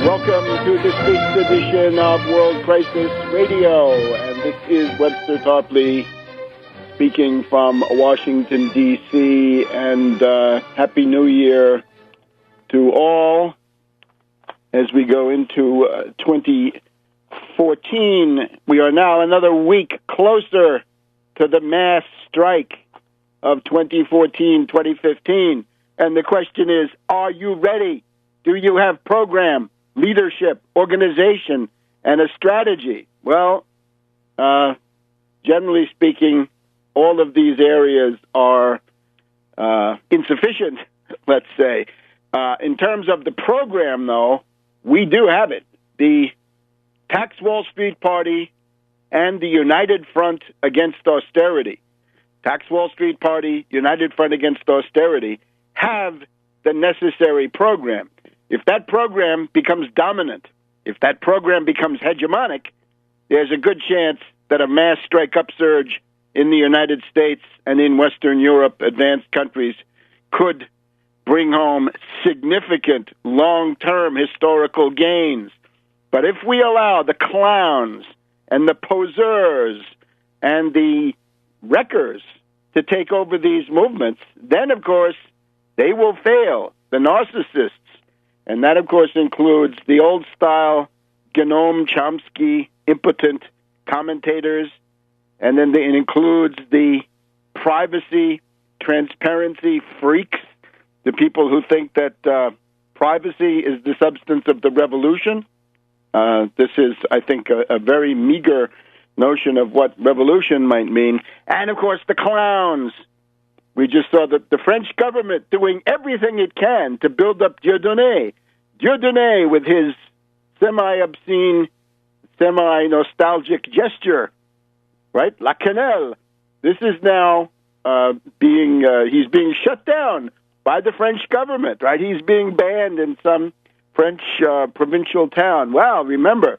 Welcome to this week's edition of World Crisis Radio, and this is Webster Tarpley speaking from Washington, D.C., and Happy New Year to all as we go into 2014. We are now another week closer to the mass strike of 2014-2015, and the question is, are you ready? Do you have program, leadership, organization, and a strategy? Well, generally speaking, all of these areas are insufficient, let's say. In terms of the program, though, we do have it. The Tax Wall Street Party and the United Front Against Austerity. Tax Wall Street Party, United Front Against Austerity have the necessary program. If that program becomes dominant, if that program becomes hegemonic, there's a good chance that a mass strike upsurge in the United States and in Western Europe, advanced countries, could bring home significant long-term historical gains. But if we allow the clowns and the poseurs and the wreckers to take over these movements, then, of course, they will fail, the narcissists. And that, of course, includes the old-style Gnome Chomsky impotent commentators, and then it includes the privacy, transparency freaks, the people who think that privacy is the substance of the revolution. This is, I think, a very meager notion of what revolution might mean. And, of course, the clowns. We just saw that the French government doing everything it can to build up Dieudonné. Dieudonné with his semi-obscene, semi-nostalgic gesture, right? La Quenelle. This is now he's being shut down by the French government, right? He's being banned in some French provincial town. Wow, remember,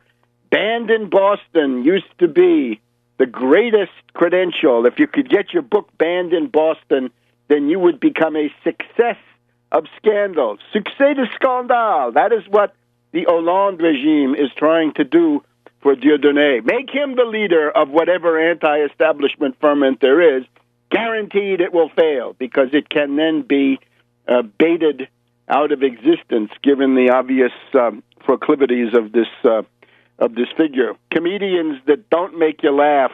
banned in Boston used to be the greatest credential. If you could get your book banned in Boston, then you would become a success of scandal. Succès de scandale. That is what the Hollande regime is trying to do for Dieudonné. Make him the leader of whatever anti-establishment ferment there is. Guaranteed it will fail, because it can then be baited out of existence, given the obvious proclivities of this figure. Comedians that don't make you laugh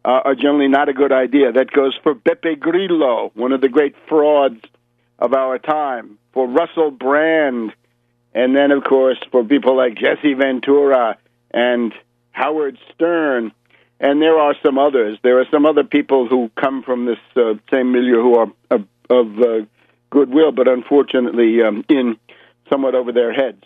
are generally not a good idea. That goes for Beppe Grillo, one of the great frauds of our time, for Russell Brand, and then, of course, for people like Jesse Ventura and Howard Stern. And there are some others. There are some other people who come from this same milieu who are of goodwill, but unfortunately in somewhat over their heads.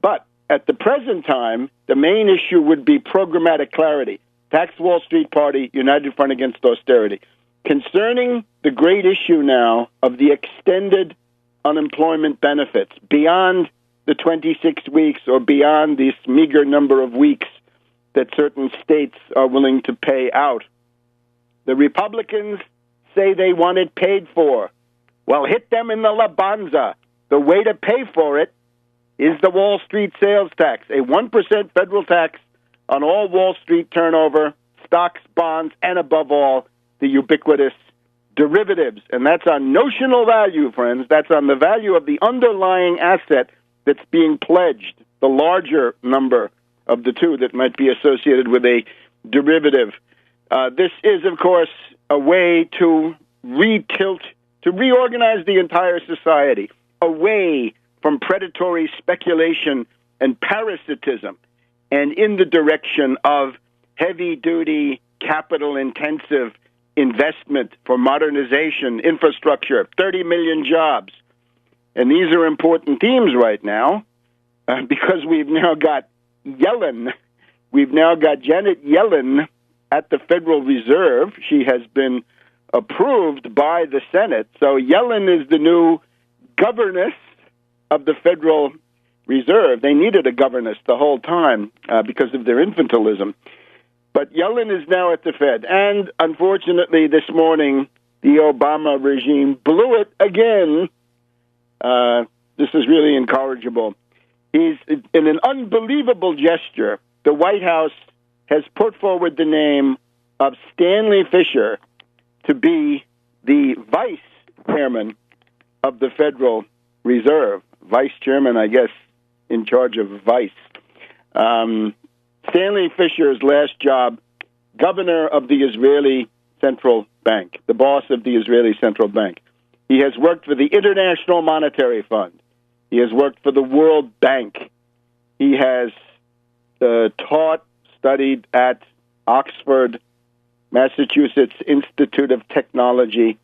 But at the present time, the main issue would be programmatic clarity. Tax Wall Street Party, United Front Against Austerity. Concerning the great issue now of the extended unemployment benefits beyond the 26 weeks or beyond this meager number of weeks that certain states are willing to pay out. The Republicans say they want it paid for. Well, hit them in the labanza. The way to pay for it is the Wall Street sales tax, a 1% federal tax on all Wall Street turnover, stocks, bonds, and above all, the ubiquitous derivatives. And that's on notional value, friends. That's on the value of the underlying asset that's being pledged, the larger number of the two that might be associated with a derivative. This is, of course, a way to reorganize the entire society away from predatory speculation and parasitism and in the direction of heavy-duty, capital-intensive investment for modernization, infrastructure, 30 million jobs. And these are important themes right now because we've now got Yellen. We've now got Janet Yellen at the Federal Reserve. She has been approved by the Senate. So Yellen is the new governess of the Federal Reserve. They needed a governess the whole time because of their infantilism. But Yellen is now at the Fed. And unfortunately, this morning, the Obama regime blew it again. This is really incorrigible. He's in an unbelievable gesture. The White House has put forward the name of Stanley Fischer to be the vice chairman of the Federal Reserve. Vice chairman, I guess, in charge of vice. Stanley Fischer's last job, governor of the Israeli Central Bank, the boss of the Israeli Central Bank. He has worked for the International Monetary Fund. He has worked for the World Bank. He has studied at Oxford, Massachusetts Institute of Technology.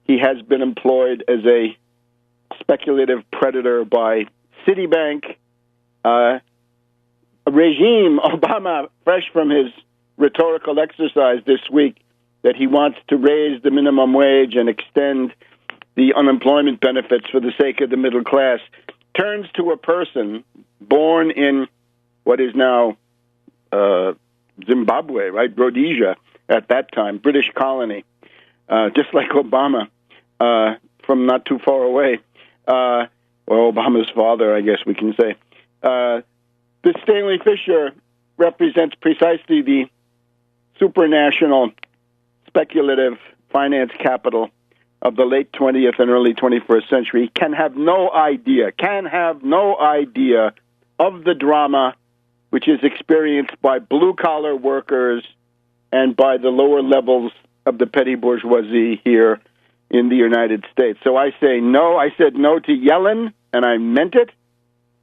He has been employed as a speculative predator by Citibank. Regime Obama, fresh from his rhetorical exercise this week, that he wants to raise the minimum wage and extend the unemployment benefits for the sake of the middle class, turns to a person born in what is now Zimbabwe, right? Rhodesia at that time, British colony, just like Obama, from not too far away, or Obama's father, I guess we can say. This Stanley Fischer represents precisely the supranational speculative finance capital of the late 20th and early 21st century. He can have no idea of the drama which is experienced by blue-collar workers and by the lower levels of the petty bourgeoisie here in the United States. So I say no. I said no to Yellen, and I meant it.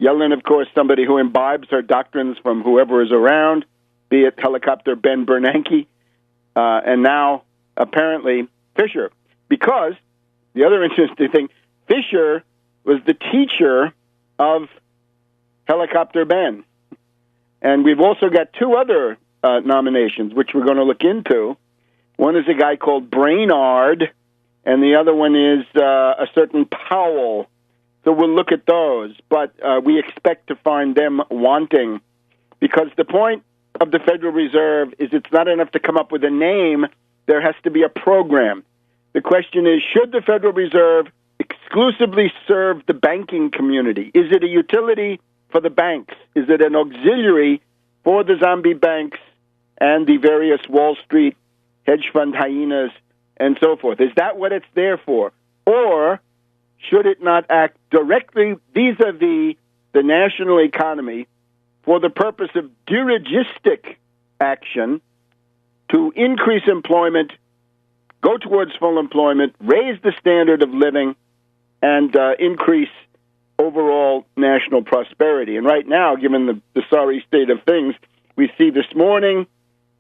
Yellen, of course, somebody who imbibes her doctrines from whoever is around, be it helicopter Ben Bernanke, and now apparently Fischer. Because the other interesting thing, Fischer was the teacher of helicopter Ben. And we've also got two other nominations, which we're going to look into. One is a guy called Brainard, and the other one is a certain Powell. So we'll look at those, but we expect to find them wanting, because the point of the Federal Reserve is it's not enough to come up with a name. There has to be a program. The question is, should the Federal Reserve exclusively serve the banking community? Is it a utility for the banks? Is it an auxiliary for the zombie banks and the various Wall Street hedge fund hyenas and so forth? Is that what it's there for? Or should it not act directly vis-a-vis the national economy for the purpose of dirigistic action to increase employment, go towards full employment, raise the standard of living, and increase overall national prosperity? And right now, given the sorry state of things, we see this morning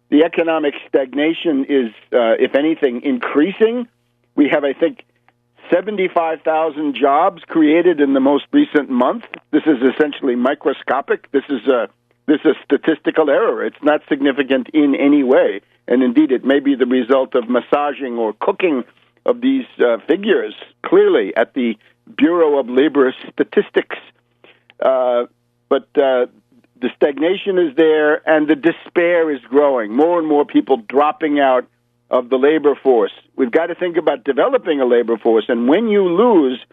the economic stagnation is, if anything, increasing. We have, I think, 75,000 jobs created in the most recent month. This is essentially microscopic. This is a statistical error. It's not significant in any way. And indeed, it may be the result of massaging or cooking of these figures, clearly, at the Bureau of Labor Statistics. But the stagnation is there, and the despair is growing. More and more people dropping out of the labor force. We've got to think about developing a labor force, and when you lose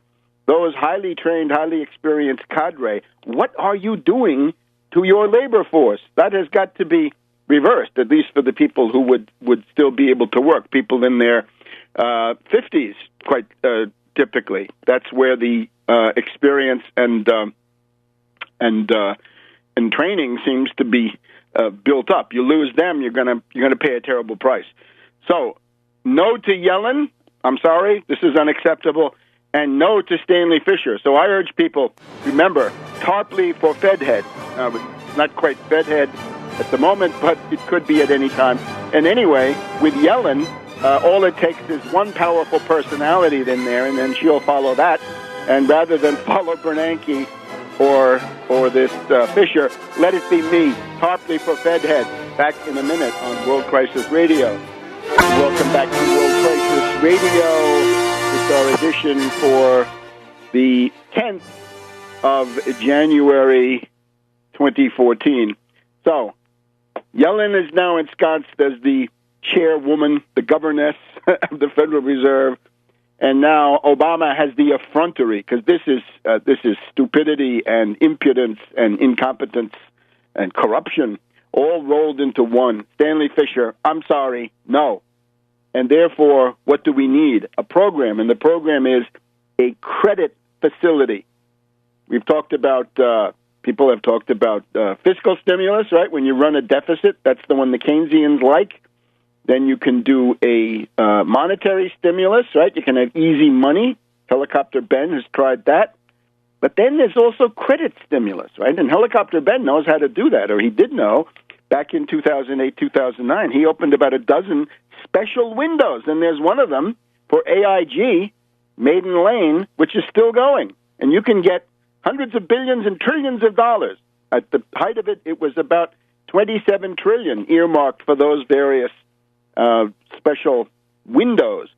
those highly trained, highly experienced cadre, what are you doing to your labor force? That has got to be reversed, at least for the people who would still be able to work, people in their 50s, quite typically. That's where the experience and training seems to be built up. You lose them, you're gonna pay a terrible price. So, no to Yellen. I'm sorry, this is unacceptable. And no to Stanley Fischer. So I urge people, remember, Tarpley4FedHead. Not quite FedHead at the moment, but it could be at any time. And anyway, with Yellen, all it takes is one powerful personality in there, and then she'll follow that. And rather than follow Bernanke or this Fischer, let it be me, Tarpley4FedHead, back in a minute on World Crisis Radio. Welcome back to World Crisis Radio. It's our edition for the 10th of January 2014. So, Yellen is now ensconced as the chairwoman, the governess of the Federal Reserve, And now Obama has the effrontery, because this is stupidity and impudence and incompetence and corruption all rolled into one. Stanley Fischer, I'm sorry, no. And therefore, what do we need? A program, and the program is a credit facility. We've talked about, people have talked about fiscal stimulus, right? When you run a deficit, that's the one the Keynesians like. Then you can do a monetary stimulus, right? You can have easy money. Helicopter Ben has tried that. But then there's also credit stimulus, right? And Helicopter Ben knows how to do that, or he did know back in 2008, 2009. He opened about a dozen special windows, and there's one of them for AIG, Maiden Lane, which is still going. And you can get hundreds of billions and trillions of dollars. At the height of it, it was about $27 trillion earmarked for those various special windows.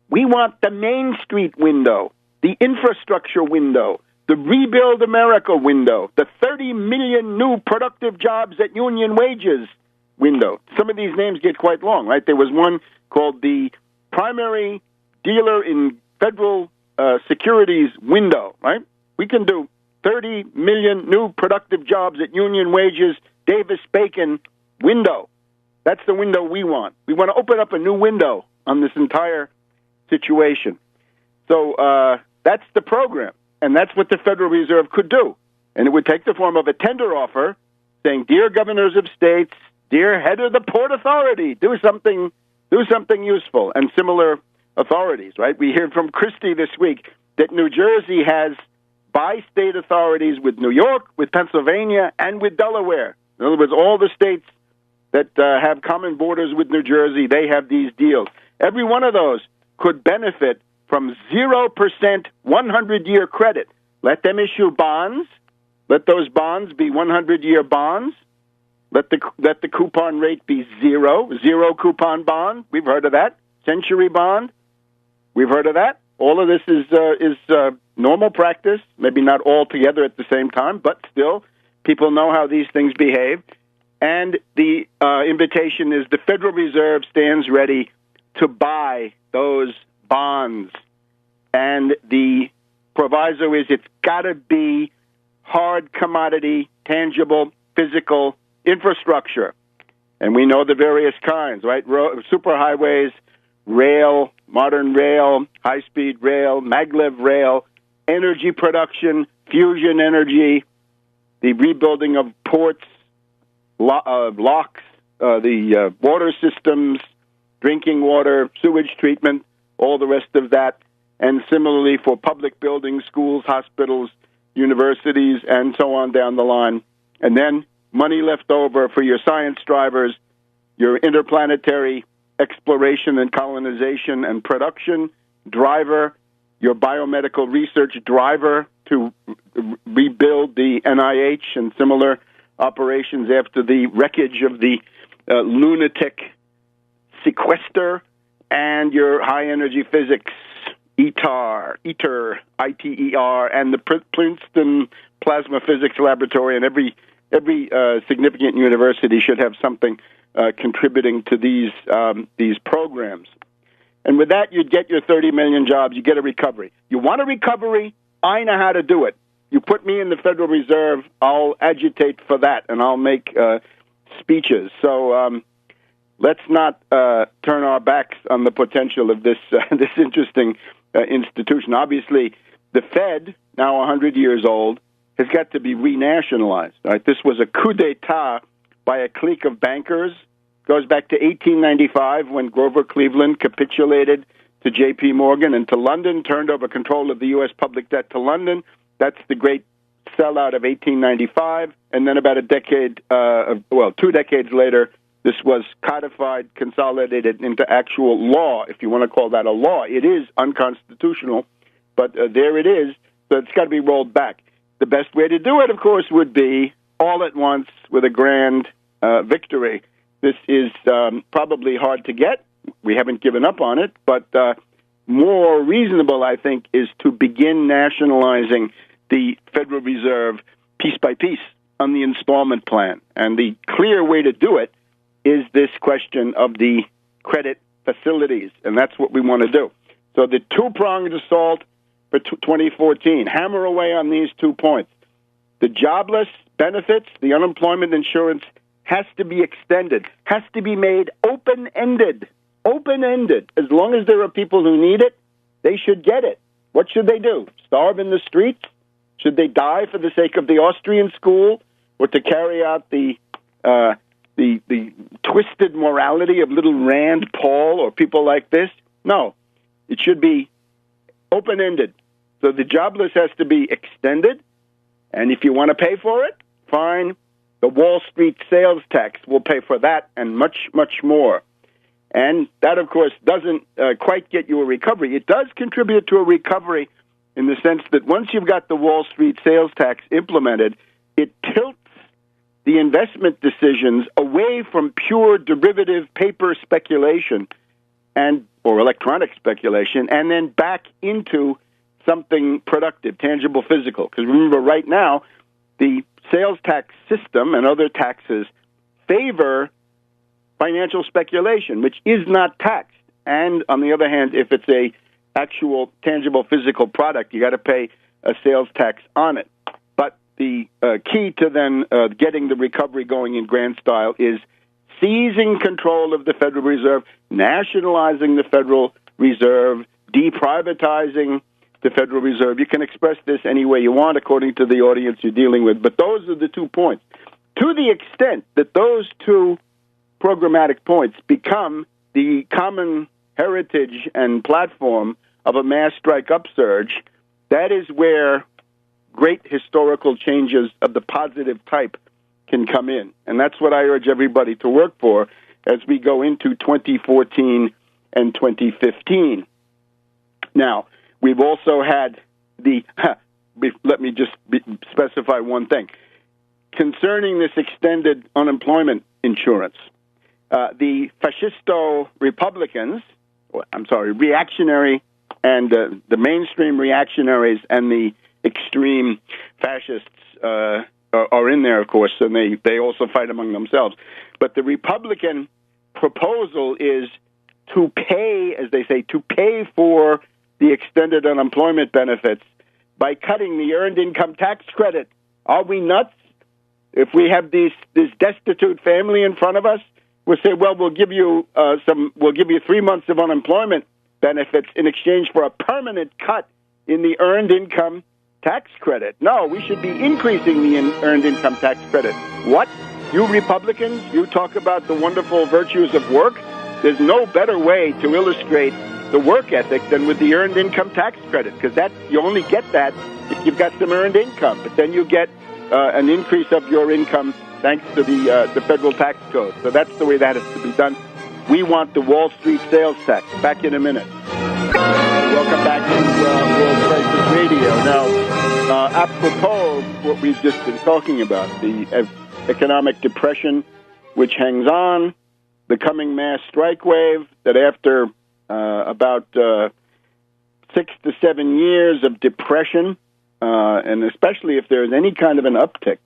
We want the Main Street window, the infrastructure window, the Rebuild America window, the 30 million new productive jobs at union wages window. Some of these names get quite long, right? There was one called the Primary Dealer in Federal Securities window, right? We can do 30 million new productive jobs at union wages, Davis-Bacon window. That's the window we want. We want to open up a new window on this entire situation. So that's the program, and that's what the Federal Reserve could do. And it would take the form of a tender offer saying, dear governors of states, dear head of the Port Authority, do something useful, and similar authorities, right? We hear from Christie this week that New Jersey has bi-state authorities with New York, with Pennsylvania, and with Delaware. In other words, all the states that have common borders with New Jersey, they have these deals. Every one of those could benefit from 0% 100-year credit. Let them issue bonds. Let those bonds be 100-year bonds. Let the coupon rate be zero coupon bond. We've heard of that. Century bond. We've heard of that. All of this is normal practice. Maybe not all together at the same time, but still, people know how these things behave. And the invitation is the Federal Reserve stands ready to buy those bonds. And the proviso is it's got to be hard commodity, tangible, physical infrastructure. And we know the various kinds, right? Superhighways, rail, modern rail, high-speed rail, maglev rail, energy production, fusion energy, the rebuilding of ports, locks, the water systems, drinking water, sewage treatment, all the rest of that. And similarly for public buildings, schools, hospitals, universities, and so on down the line. And then money left over for your science drivers, your interplanetary exploration and colonization and production driver, your biomedical research driver to rebuild the NIH and similar operations after the wreckage of the lunatic sequester, and your high-energy physics, ITER, and the Princeton Plasma Physics Laboratory, and every significant university should have something contributing to these programs. And with that, you'd get your 30 million jobs. You get a recovery. You want a recovery? I know how to do it. You put me in the Federal Reserve, I'll agitate for that, and I'll make speeches. So let's not turn our backs on the potential of this this interesting institution. Obviously, the Fed, now 100 years old, has got to be renationalized. Right? This was a coup d'etat by a clique of bankers. Goes back to 1895 when Grover Cleveland capitulated to J.P. Morgan and to London, turned over control of the U.S. public debt to London. That's the great sellout of 1895. And then about 2 decades later, this was codified, consolidated into actual law, if you want to call that a law. It is unconstitutional, but there it is. So it's got to be rolled back. The best way to do it, of course, would be all at once with a grand victory. This is probably hard to get. We haven't given up on it, but more reasonable, I think, is to begin nationalizing the Federal Reserve piece by piece on the installment plan. And the clear way to do it is this question of the credit facilities, and that's what we want to do. So the two-pronged assault for 2014, hammer away on these 2 points. The jobless benefits, the unemployment insurance, has to be extended, has to be made open-ended. Open-ended. As long as there are people who need it, they should get it. What should they do? Starve in the streets? Should they die for the sake of the Austrian school, or to carry out the twisted morality of little Rand Paul or people like this? No. It should be open-ended. So the jobless has to be extended, and if you want to pay for it, fine. The Wall Street sales tax will pay for that and much, much more. And that, of course, doesn't quite get you a recovery. It does contribute to a recovery in the sense that once you've got the Wall Street sales tax implemented, it tilts the investment decisions away from pure derivative paper speculation or electronic speculation, and then back into something productive, tangible, physical. Because remember, right now, the sales tax system and other taxes favor financial speculation, which is not taxed. And on the other hand, if it's a actual, tangible, physical product, you got to pay a sales tax on it. But the key to then getting the recovery going in grand style is seizing control of the Federal Reserve, nationalizing the Federal Reserve, deprivatizing the Federal Reserve. You can express this any way you want according to the audience you're dealing with, but those are the 2 points. To the extent that those 2 programmatic points become the common heritage and platform of a mass strike upsurge, that is where great historical changes of the positive type can come in. And that's what I urge everybody to work for as we go into 2014 and 2015. Now, we've also had let me just specify one thing. Concerning this extended unemployment insurance, the fascisto Republicans, reactionary, and the mainstream reactionaries and the extreme fascists are in there, of course, and they also fight among themselves. But the Republican proposal is to pay, as they say, to pay for the extended unemployment benefits by cutting the earned income tax credit. Are we nuts? If we have this destitute family in front of us, we'll say, well, we'll give you 3 months of unemployment benefits in exchange for a permanent cut in the earned income tax credit. No, we should be increasing the earned income tax credit. What? You Republicans, you talk about the wonderful virtues of work. There's no better way to illustrate the work ethic than with the earned income tax credit, because that you only get that if you've got some earned income, but then you get an increase of your income thanks to the federal tax code. So that's the way that has to be done. We want the Wall Street sales tax. Back in a minute. Welcome back to World Crisis Radio. Now, apropos of what we've just been talking about, the economic depression which hangs on, the coming mass strike wave, that after about 6 to 7 years of depression, and especially if there's any kind of an uptick,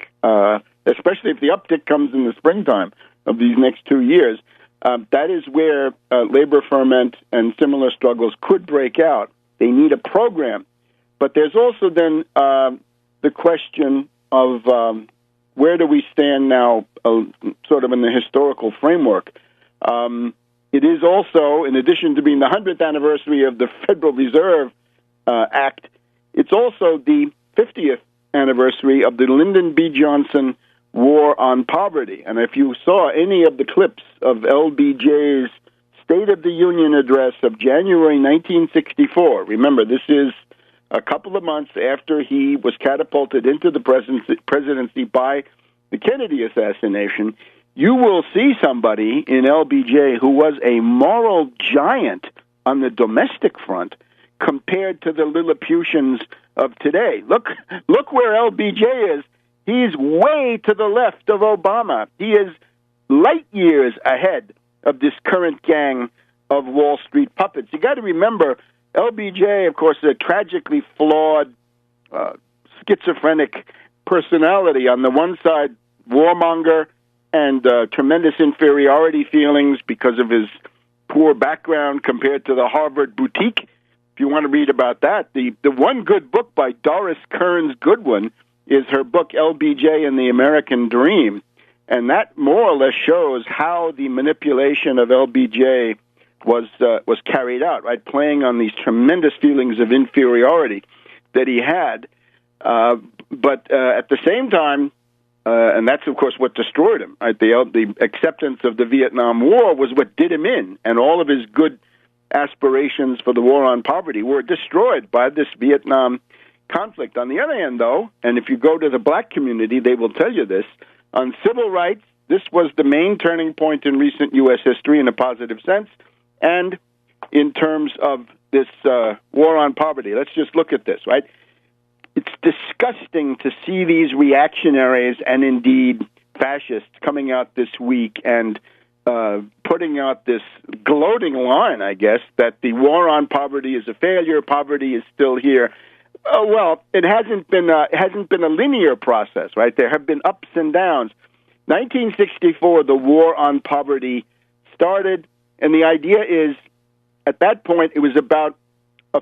especially if the uptick comes in the springtime of these next 2 years, that is where labor ferment and similar struggles could break out. They need a program. But there's also then the question of where do we stand now, sort of in the historical framework. It is also, in addition to being the 100th anniversary of the Federal Reserve Act, it's also the 50th anniversary of the Lyndon B. Johnson War on Poverty. And if you saw any of the clips of LBJ's State of the Union address of January 1964, remember, this is a couple of months after he was catapulted into the presidency by the Kennedy assassination, you will see somebody in LBJ who was a moral giant on the domestic front compared to the Lilliputians of today. Look where LBJ is. He's way to the left of Obama. He is light years ahead of this current gang of Wall Street puppets. You got to remember, LBJ, of course, is a tragically flawed, schizophrenic personality. On the one side, warmonger and tremendous inferiority feelings because of his poor background compared to the Harvard boutique if you want to read about that, the one good book by Doris Kearns Goodwin is her book LBJ and the American Dream. And that more or less shows how the manipulation of LBJ was carried out, right? Playing on these tremendous feelings of inferiority that he had. But at the same time, and that's, of course, what destroyed him, right? The acceptance of the Vietnam War was what did him in, and all of his good aspirations for the war on poverty were destroyed by this Vietnam conflict. On the other hand, though, and if you go to the black community, they will tell you this, on civil rights, this was the main turning point in recent U.S. history in a positive sense, and in terms of this war on poverty. Let's just look at this, right? It's disgusting to see these reactionaries and indeed fascists coming out this week and putting out this gloating line, I guess, that the war on poverty is a failure, poverty is still here. Well, it hasn't been a linear process, right? There have been ups and downs. 1964, the war on poverty started, and the idea is, at that point, it was about a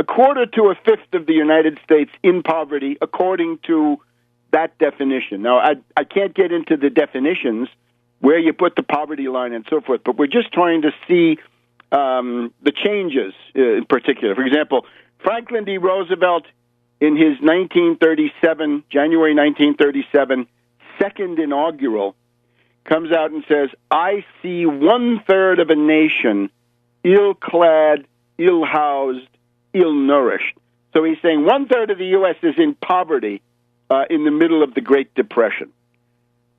quarter to a fifth of the United States in poverty, according to that definition. Now, I can't get into the definitions where you put the poverty line and so forth, but we're just trying to see the changes in particular. For example, Franklin D. Roosevelt, in his January 1937, second inaugural, comes out and says, I see 1/3 of a nation ill-clad, ill-housed, ill-nourished. So he's saying 1/3 of the U.S. is in poverty in the middle of the Great Depression.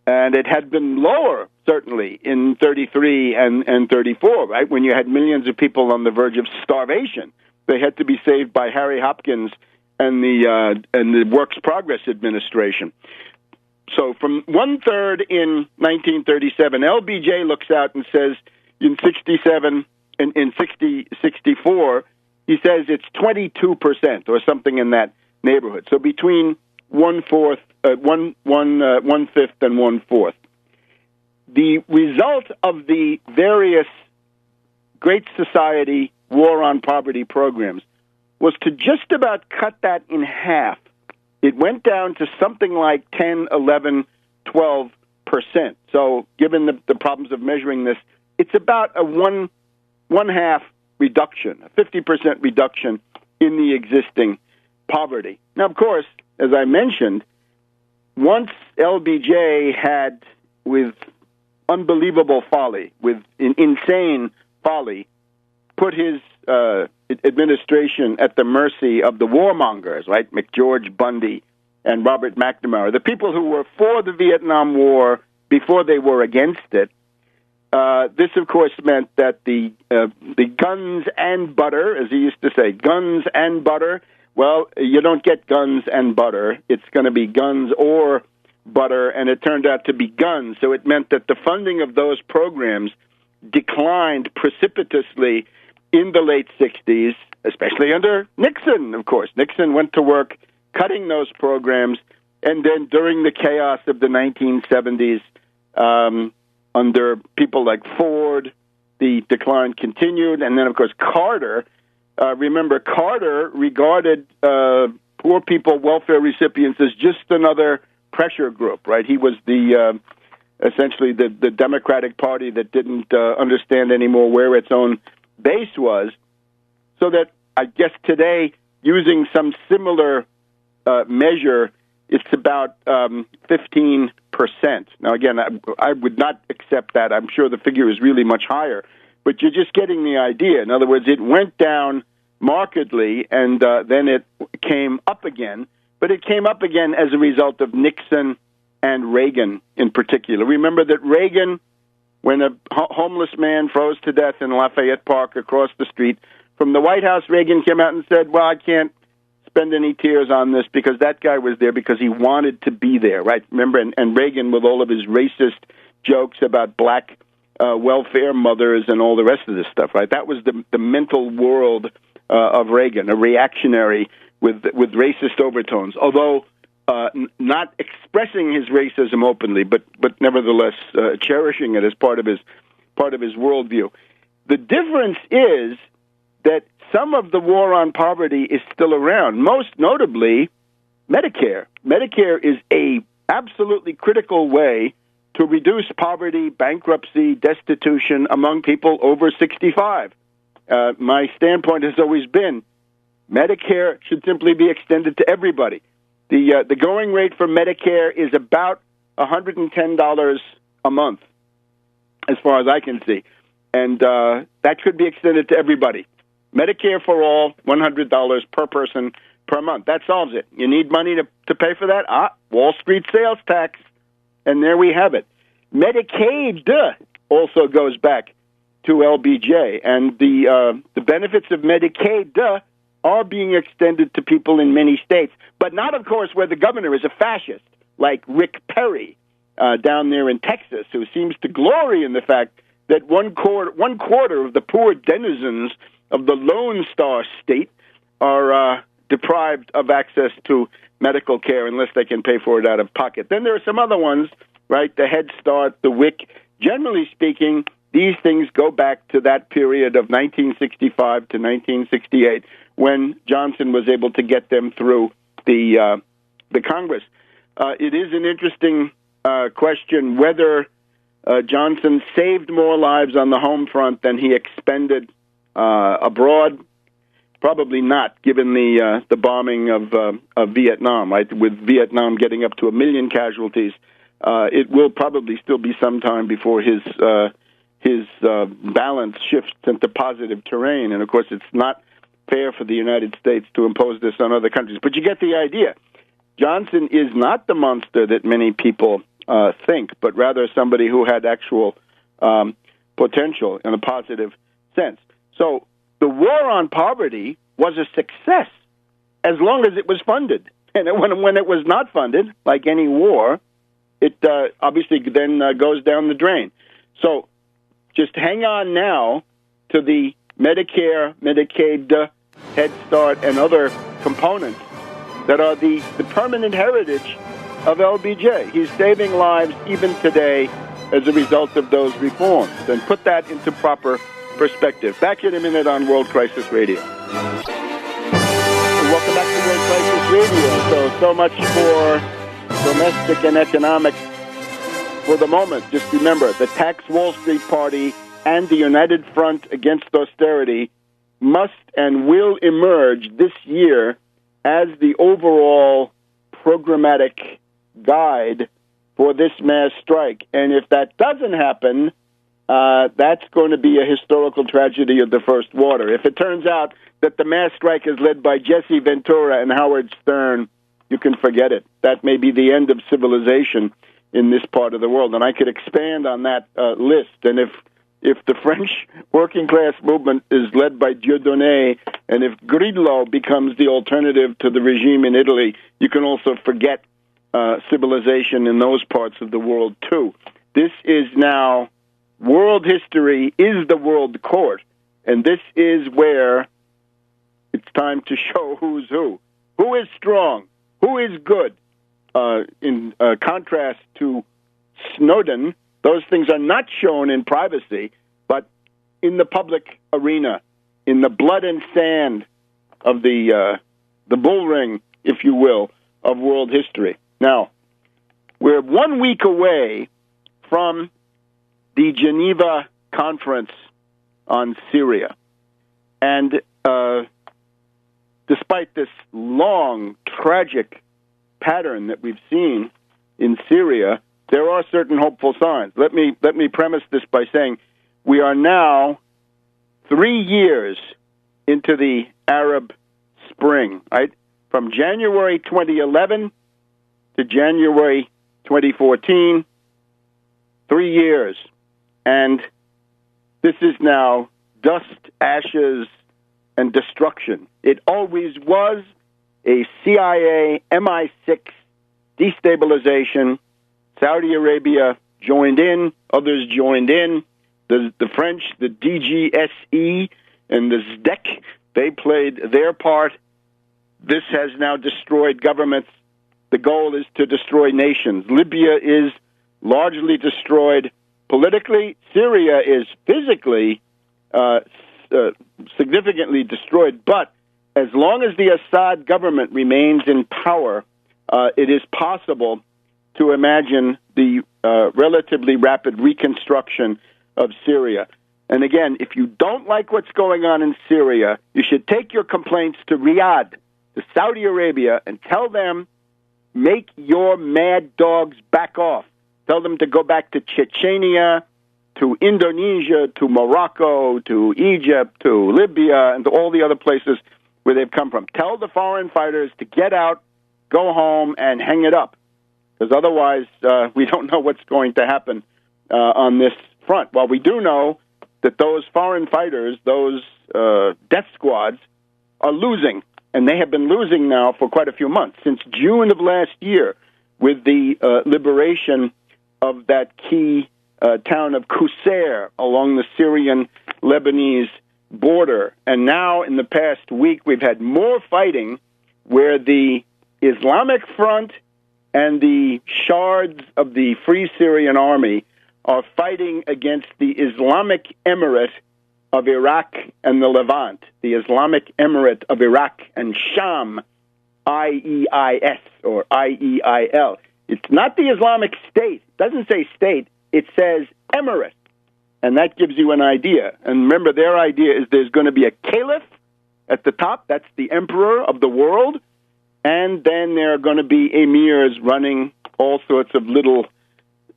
And it had been lower, certainly, in 33 and 34, right, when you had millions of people on the verge of starvation. They had to be saved by Harry Hopkins and the Works Progress Administration. So from 1/3 in 1937, LBJ looks out and says in 67 and in 64, he says it's 22% or something in that neighborhood. So between 1/5 and 1/4. The result of the various Great Society war on poverty programs was to just about cut that in half. It went down to something like 10, 11, 12%. So given the problems of measuring this, it's about a one-half reduction, a 50% reduction in the existing poverty. Now, of course, as I mentioned, once LBJ had, with unbelievable folly, with insane folly, put his administration at the mercy of the warmongers, right, McGeorge Bundy and Robert McNamara, the people who were for the Vietnam War before they were against it. This, of course, meant that the guns and butter, as he used to say, guns and butter. Well, you don't get guns and butter. It's going to be guns or butter, and it turned out to be guns. So it meant that the funding of those programs declined precipitously in the late 60s, especially under Nixon, of course. Nixon went to work cutting those programs, and then during the chaos of the 1970s, under people like Ford, the decline continued, and then, of course, Carter. Remember, Carter regarded poor people, welfare recipients, as just another pressure group, right? He was essentially the Democratic Party that didn't understand anymore where its own base was. So that, I guess today, using some similar measure, it's about 15%. Now, again, I would not accept that. I'm sure the figure is really much higher. But you're just getting the idea. In other words, it went down markedly, and then it came up again. But it came up again as a result of Nixon and Reagan in particular. Remember that Reagan, when a homeless man froze to death in Lafayette Park across the street from the White House, Reagan came out and said, well, I can't spend any tears on this because that guy was there because he wanted to be there, right? Remember, and Reagan, with all of his racist jokes about black welfare mothers and all the rest of this stuff, right? That was the mental world of Reagan, a reactionary with racist overtones, although not expressing his racism openly, but nevertheless cherishing it as part of his worldview. The difference is that some of the war on poverty is still around, most notably Medicare. Medicare is a absolutely critical way to reduce poverty, bankruptcy, destitution among people over 65. My standpoint has always been Medicare should simply be extended to everybody. The going rate for Medicare is about $110 a month, as far as I can see. And that should be extended to everybody. Medicare for all, $100 per person per month. That solves it. You need money to pay for that? Wall Street sales tax. And there we have it. Medicaid also goes back to LBJ. And the benefits of Medicaid are being extended to people in many states. But not, of course, where the governor is a fascist, like Rick Perry down there in Texas, who seems to glory in the fact that one quarter of the poor denizens of the Lone Star State are deprived of access to medical care unless they can pay for it out of pocket. Then there are some other ones, right? The Head Start, the WIC. Generally speaking, these things go back to that period of 1965 to 1968 when Johnson was able to get them through the Congress. It is an interesting question whether Johnson saved more lives on the home front than he expended abroad. Probably not, given the bombing of Vietnam, right? With Vietnam getting up to 1 million casualties, it will probably still be some time before his balance shifts into positive terrain. And of course, it's not fair for the United States to impose this on other countries. But you get the idea. Johnson is not the monster that many people think, but rather somebody who had actual potential in a positive sense. So the war on poverty was a success as long as it was funded. And when it was not funded, like any war, it obviously then goes down the drain. So just hang on now to the Medicare, Medicaid, Head Start, and other components that are the permanent heritage of LBJ. He's saving lives even today as a result of those reforms. And put that into proper perspective. Back in a minute on World Crisis Radio. Welcome back to World Crisis Radio. So much for domestic and economic for the moment. Just remember, the Tax Wall Street Party and the United Front Against Austerity must and will emerge this year as the overall programmatic guide for this mass strike. And if that doesn't happen, that's going to be a historical tragedy of the first water. If it turns out that the mass strike is led by Jesse Ventura and Howard Stern, you can forget it. That may be the end of civilization in this part of the world. And I could expand on that list. And if the French working class movement is led by Dieudonné, and if Grillo becomes the alternative to the regime in Italy, you can also forget civilization in those parts of the world, too. This is now, world history is the world court, and this is where it's time to show who's who. Who is strong? Who is good? In contrast to Snowden, those things are not shown in privacy, but in the public arena, in the blood and sand of the bull ring, if you will, of world history. Now, we're 1 week away from the Geneva Conference on Syria. And despite this long, tragic pattern that we've seen in Syria, there are certain hopeful signs. Let me premise this by saying we are now 3 years into the Arab Spring, right? From January 2011 to January 2014, 3 years. And this is now dust, ashes, and destruction. It always was a CIA MI6 destabilization. Saudi Arabia joined in, others joined in. The French, the DGSE, and the SDEC, they played their part. This has now destroyed governments. The goal is to destroy nations. Libya is largely destroyed politically. Syria is physically significantly destroyed. But as long as the Assad government remains in power, it is possible to imagine the relatively rapid reconstruction of Syria. And again, if you don't like what's going on in Syria, you should take your complaints to Riyadh, to Saudi Arabia, and tell them, make your mad dogs back off. Tell them to go back to Chechnya, to Indonesia, to Morocco, to Egypt, to Libya, and to all the other places where they've come from. Tell the foreign fighters to get out, go home, and hang it up. Because otherwise, we don't know what's going to happen on this front. Well, we do know that those foreign fighters, those death squads, are losing. And they have been losing now for quite a few months, since June of last year, with the liberation of that key town of Qusair along the Syrian-Lebanese border. And now, in the past week, we've had more fighting where the Islamic Front and the shards of the Free Syrian Army are fighting against the Islamic Emirate of Iraq and the Levant, the Islamic Emirate of Iraq and Sham, IEIS or IEIL. It's not the Islamic State. It doesn't say state. It says Emirate. And that gives you an idea. And remember, their idea is there's going to be a caliph at the top. That's the emperor of the world. And then there are going to be emirs running all sorts of little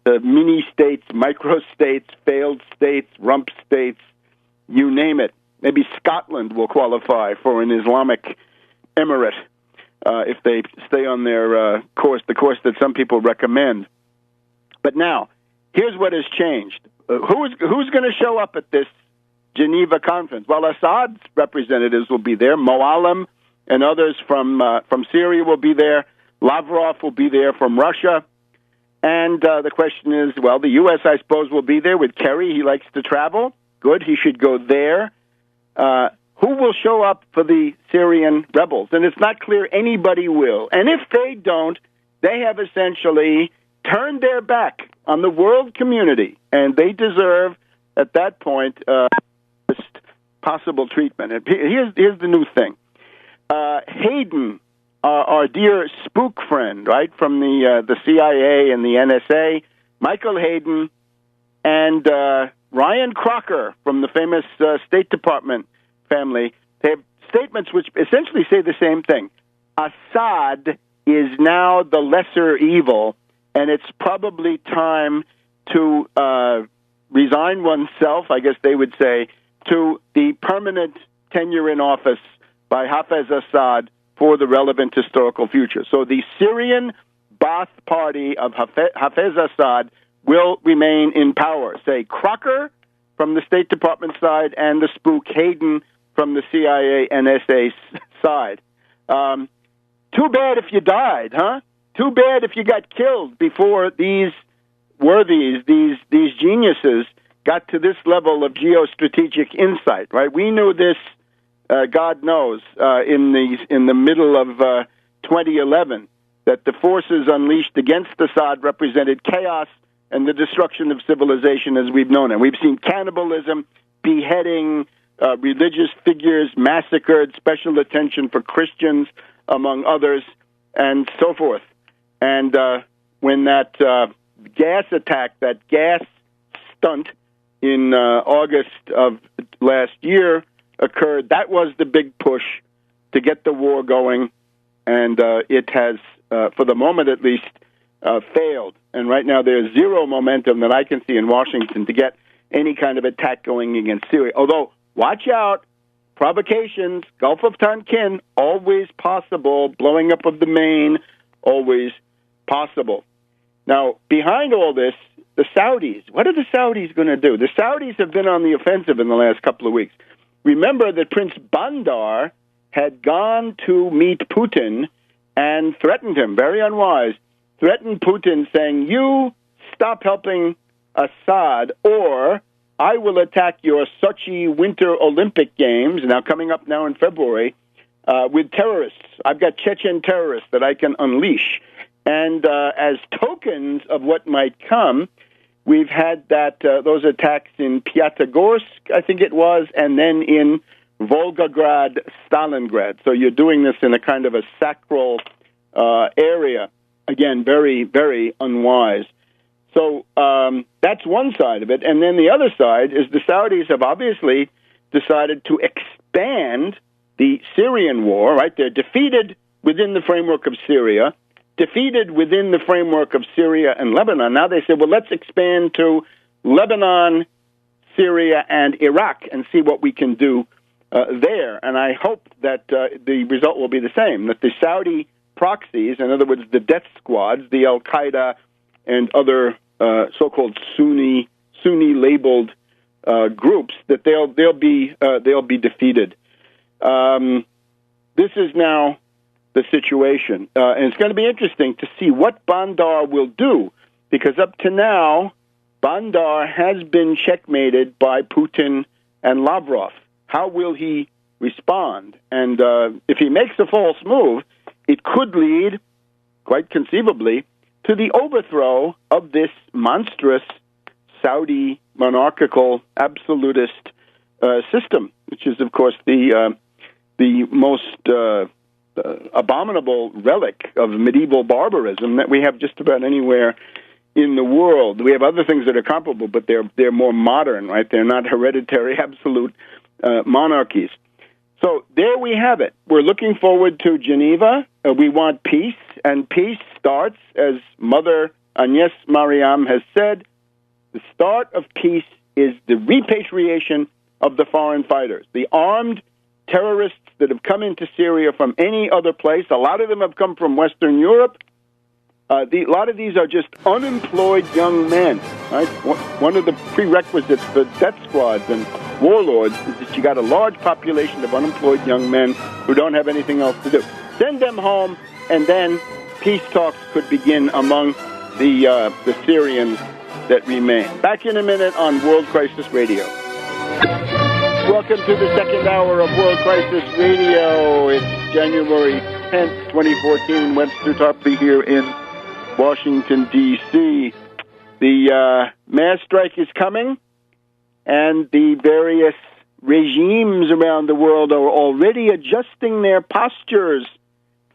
mini-states, micro-states, failed states, rump states, you name it. Maybe Scotland will qualify for an Islamic emirate if they stay on their course, the course that some people recommend. But now, here's what has changed. Who's going to show up at this Geneva conference? Well, Assad's representatives will be there. Moallem and others from Syria will be there. Lavrov will be there from Russia. And the question is, well, the U.S., I suppose, will be there with Kerry. He likes to travel. Good, he should go there. Who will show up for the Syrian rebels? And it's not clear anybody will. And if they don't, they have essentially turned their back on the world community, and they deserve, at that point, possible treatment. And here's the new thing. Hayden, our dear spook friend, right, from the CIA and the NSA, Michael Hayden, and Ryan Crocker from the famous State Department family, they have statements which essentially say the same thing. Assad is now the lesser evil, and it's probably time to resign oneself, I guess they would say, to the permanent tenure in office by Hafez Assad for the relevant historical future. So the Syrian Ba'ath Party of Hafez Assad will remain in power. Say Crocker from the State Department side and the spook Hayden from the CIA NSA side. Too bad if you died, huh? Too bad if you got killed before these worthies, these geniuses, got to this level of geostrategic insight, right? We knew this, God knows, in the middle of 2011, that the forces unleashed against Assad represented chaos and the destruction of civilization as we've known it. We've seen cannibalism, beheading, religious figures massacred, special attention for Christians, among others, and so forth. And when that gas attack, that gas stunt in August of last year occurred, that was the big push to get the war going, and it has, for the moment at least, failed. And right now there's zero momentum that I can see in Washington to get any kind of attack going against Syria. Although, watch out, provocations, Gulf of Tonkin, always possible, blowing up of the Maine, always possible. Now, behind all this, the Saudis, what are the Saudis going to do? The Saudis have been on the offensive in the last couple of weeks. Remember that Prince Bandar had gone to meet Putin and threatened him, very unwise, threatened Putin saying, you stop helping Assad or I will attack your Sochi Winter Olympic Games, now coming up now in February, with terrorists. I've got Chechen terrorists that I can unleash. And as tokens of what might come, we've had those attacks in Piatigorsk, I think it was, and then in Volgograd, Stalingrad. So you're doing this in a kind of a sacral area. Again, very, very unwise. So that's one side of it. And then the other side is the Saudis have obviously decided to expand the Syrian war, right? They're defeated within the framework of Syria, defeated within the framework of Syria and Lebanon. Now they say, well, let's expand to Lebanon, Syria, and Iraq and see what we can do there. And I hope that the result will be the same, that the Saudi proxies, in other words, the death squads, the Al-Qaeda and other so-called Sunni-labeled groups, that they'll be defeated. This is now the situation, and it's going to be interesting to see what Bandar will do, because up to now, Bandar has been checkmated by Putin and Lavrov. How will he respond? And if he makes a false move, it could lead, quite conceivably, to the overthrow of this monstrous Saudi monarchical absolutist system, which is, of course, the most abominable relic of medieval barbarism that we have just about anywhere in the world. We have other things that are comparable, but they're more modern, right? They're not hereditary absolute monarchies. So there we have it. We're looking forward to Geneva. We want peace, and peace starts, as Mother Agnes Mariam has said, the start of peace is the repatriation of the foreign fighters. The armed terrorists that have come into Syria from any other place, a lot of them have come from Western Europe. A lot of these are just unemployed young men. Right? One of the prerequisites for death squads and warlords is that you got a large population of unemployed young men who don't have anything else to do. Send them home, and then peace talks could begin among the Syrians that remain. Back in a minute on World Crisis Radio. Welcome to the second hour of World Crisis Radio. It's January 10th, 2014. Webster Tarpley here in Washington, D.C. The mass strike is coming, and the various regimes around the world are already adjusting their postures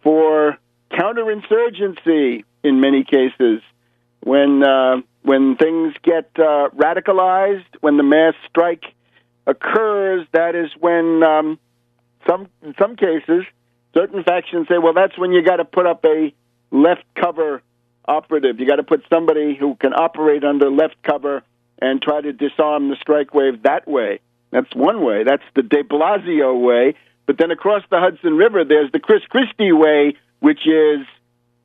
for counterinsurgency in many cases. When things get radicalized, when the mass strike occurs, that is when in some cases, certain factions say, well, that's when you got to put up a left cover operative. You got to put somebody who can operate under left cover and try to disarm the strike wave that way. That's one way. That's the de Blasio way. But then across the Hudson River, there's the Chris Christie way, which is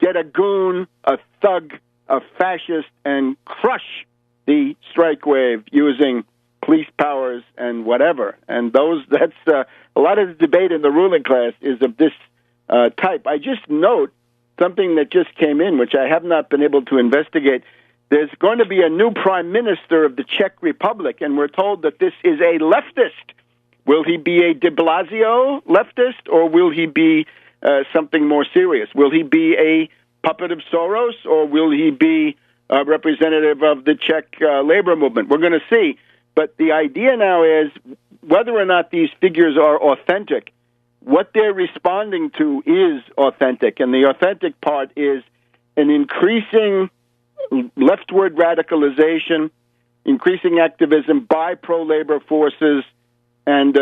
get a goon, a thug, a fascist, and crush the strike wave using police powers and whatever. And that's a lot of the debate in the ruling class is of this type. I just note something that just came in, which I have not been able to investigate. There's going to be a new prime minister of the Czech Republic, and we're told that this is a leftist. Will he be a de Blasio leftist, or will he be something more serious? Will he be a puppet of Soros, or will he be a representative of the Czech labor movement? We're going to see. But the idea now is whether or not these figures are authentic, what they're responding to is authentic. And the authentic part is an increasing leftward radicalization, increasing activism by pro-labor forces, and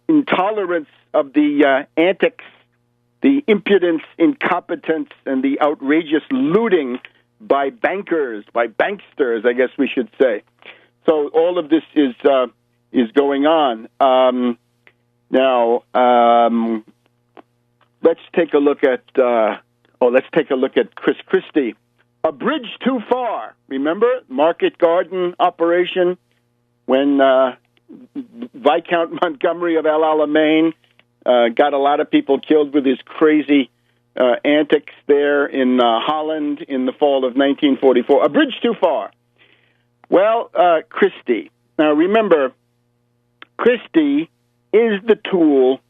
intolerance of the antics, the impudence, incompetence, and the outrageous looting by bankers, by banksters, I guess we should say. So all of this is going on. Now, let's take a look at Chris Christie. A bridge too far. Remember Market Garden operation when Viscount Montgomery of El Alamein got a lot of people killed with his crazy antics there in Holland in the fall of 1944. A bridge too far. Well, Christie. Now, remember, Christie is the tool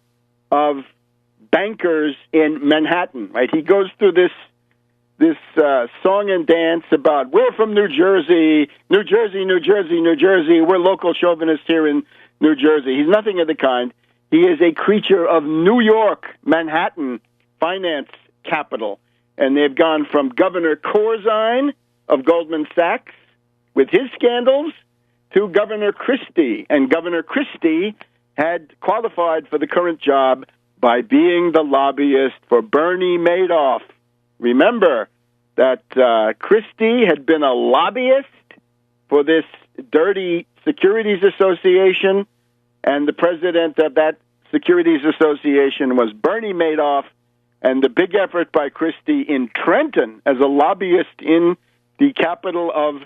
of bankers in Manhattan, right? He goes through this this song and dance about we're from New Jersey, New Jersey, New Jersey, New Jersey. We're local chauvinists here in New Jersey. He's nothing of the kind. He is a creature of New York, Manhattan finance capital. And they've gone from Governor Corzine of Goldman Sachs with his scandals to Governor Christie. And Governor Christie had qualified for the current job by being the lobbyist for Bernie Madoff. Remember that Christie had been a lobbyist for this dirty Securities Association, and the president of that Securities Association was Bernie Madoff, and the big effort by Christie in Trenton as a lobbyist in the capital of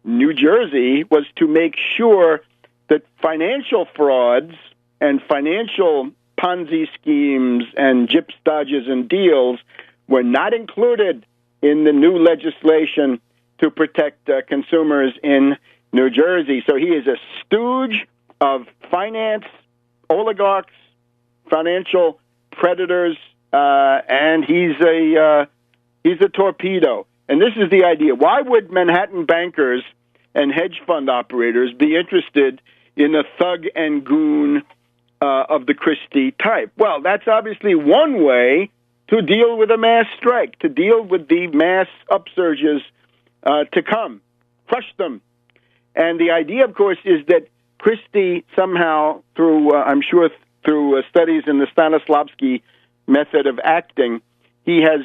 New Jersey was to make sure that financial frauds and financial Ponzi schemes and gyps, dodges, and deals were not included in the new legislation to protect consumers in New Jersey. So he is a stooge of finance, oligarchs, financial predators, and he's a torpedo. And this is the idea. Why would Manhattan bankers and hedge fund operators be interested in a thug and goon of the Christie type? Well, that's obviously one way to deal with a mass strike, to deal with the mass upsurges to come, crush them. And the idea, of course, is that Christie somehow, through I'm sure through studies in the Stanislavski method of acting, he has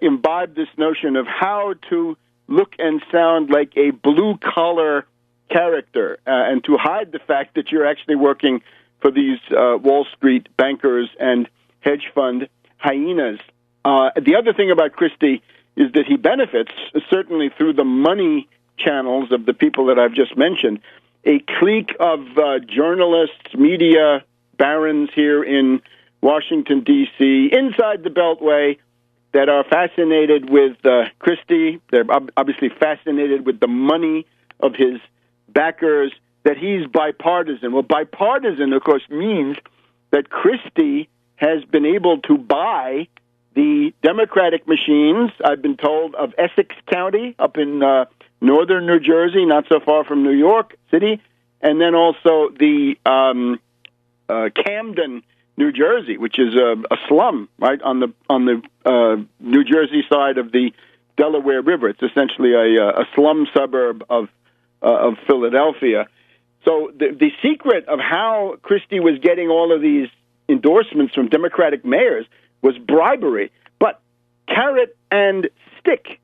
imbibed this notion of how to look and sound like a blue-collar character and to hide the fact that you're actually working for these Wall Street bankers and hedge fund hyenas. The other thing about Christie is that he benefits, certainly through the money channels of the people that I've just mentioned, a clique of journalists, media barons here in Washington, D.C., inside the Beltway, that are fascinated with Christie. They're obviously fascinated with the money of his backers, that he's bipartisan. Well, bipartisan, of course, means that Christie has been able to buy the Democratic machines, I've been told, of Essex County up in northern New Jersey, not so far from New York City, and then also the Camden, New Jersey, which is a slum, right, on the New Jersey side of the Delaware River. It's essentially a slum suburb of Philadelphia. So the secret of how Christie was getting all of these endorsements from Democratic mayors was bribery, but carrot and stick.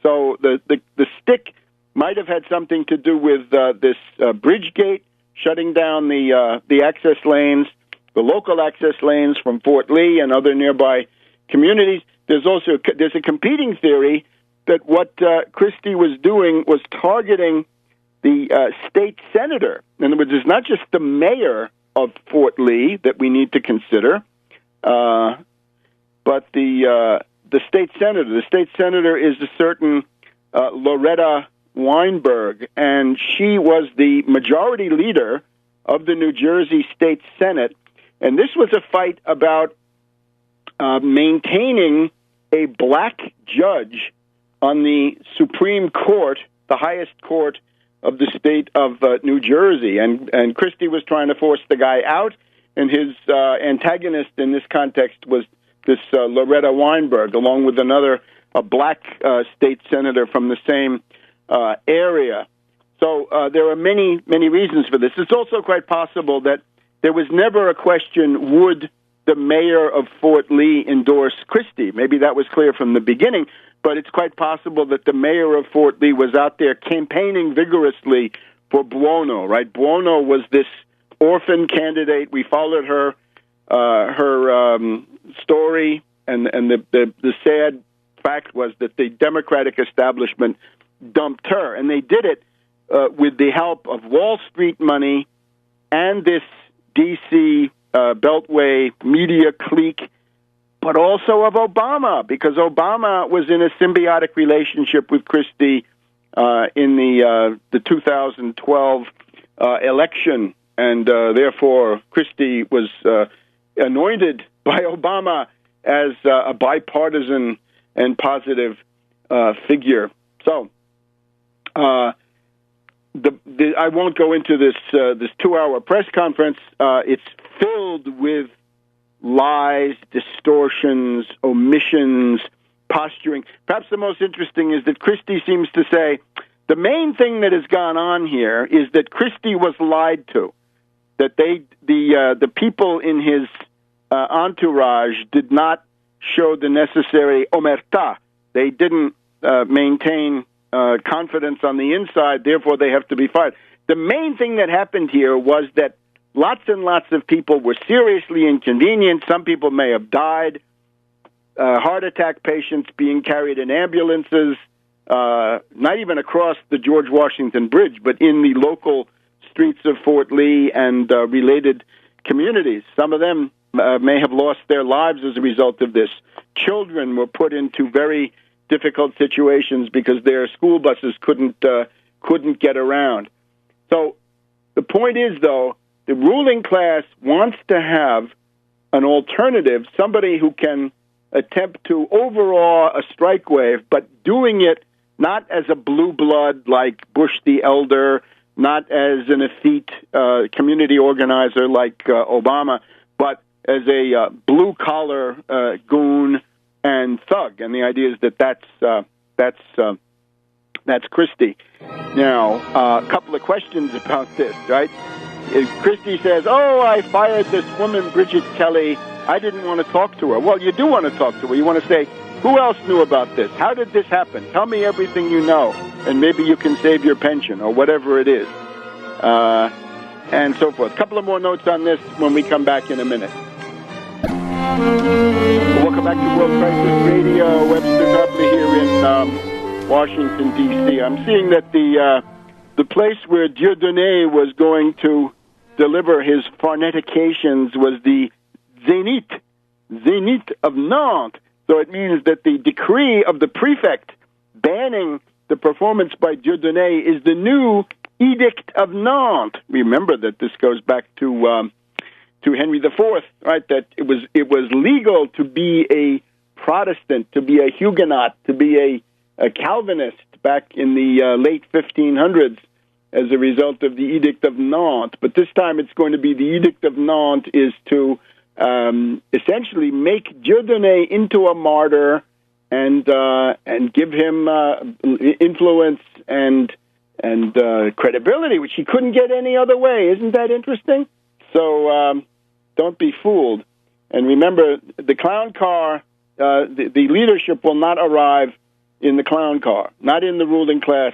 So the stick might have had something to do with this Bridgegate shutting down the access lanes, the local access lanes from Fort Lee and other nearby communities. There's a competing theory that what Christie was doing was targeting the state senator. In other words, it's not just the mayor of Fort Lee that we need to consider, but the state senator. The state senator is a certain Loretta Weinberg, and she was the majority leader of the New Jersey State Senate. And this was a fight about maintaining a black judge on the Supreme Court, the highest court of the state of New Jersey. And Christie was trying to force the guy out, and his antagonist in this context was this Loretta Weinberg, along with a black state senator from the same area. So there are many, many reasons for this. It's also quite possible that there was never a question, would the mayor of Fort Lee endorse Christie? Maybe that was clear from the beginning, but it's quite possible that the mayor of Fort Lee was out there campaigning vigorously for Buono, right? Buono was this orphan candidate. We followed her story, and the sad fact was that the Democratic establishment dumped her, and they did it with the help of Wall Street money and this D.C. Beltway media clique, but also of Obama, because Obama was in a symbiotic relationship with Christie in the 2012 election, and therefore Christie was anointed by Obama as a bipartisan and positive figure. So I won't go into this 2-hour press conference. It's filled with lies, distortions, omissions, posturing. Perhaps the most interesting is that Christie seems to say the main thing that has gone on here is that Christie was lied to, that the people in his entourage did not show the necessary omerta. They didn't maintain confidence on the inside, therefore they have to be fired. The main thing that happened here was that lots and lots of people were seriously inconvenienced. Some people may have died. Heart attack patients being carried in ambulances, not even across the George Washington Bridge, but in the local streets of Fort Lee and related communities. Some of them may have lost their lives as a result of this. Children were put into very difficult situations because their school buses couldn't get around. So the point is, though, the ruling class wants to have an alternative, somebody who can attempt to overawe a strike wave, but doing it not as a blue blood like Bush the Elder, not as an effete community organizer like Obama, but as a blue-collar goon and thug. And the idea is that that's Christie. Now, a couple of questions about this, right? Christie says, I fired this woman, Bridget Kelly. I didn't want to talk to her. Well, you do want to talk to her. You want to say, who else knew about this? How did this happen? Tell me everything you know, and maybe you can save your pension or whatever it is, and so forth. A couple of more notes on this when we come back in a minute. Welcome back to World Crisis Radio. Webster Tarpley here in Washington, D.C. I'm seeing that the place where Dieudonné was going to deliver his farnetications was the Zénith of Nantes. So it means that the decree of the prefect banning the performance by Dieudonné is the new Edict of Nantes. Remember that this goes back to Henry IV, right? That it was legal to be a Protestant, to be a Huguenot, to be a Calvinist back in the late 1500s as a result of the Edict of Nantes. But this time it's going to be the Edict of Nantes is to essentially make Dieudonné into a martyr and give him influence and credibility, which he couldn't get any other way. Isn't that interesting? So don't be fooled. And remember, the clown car, the leadership will not arrive in the clown car, not in the ruling class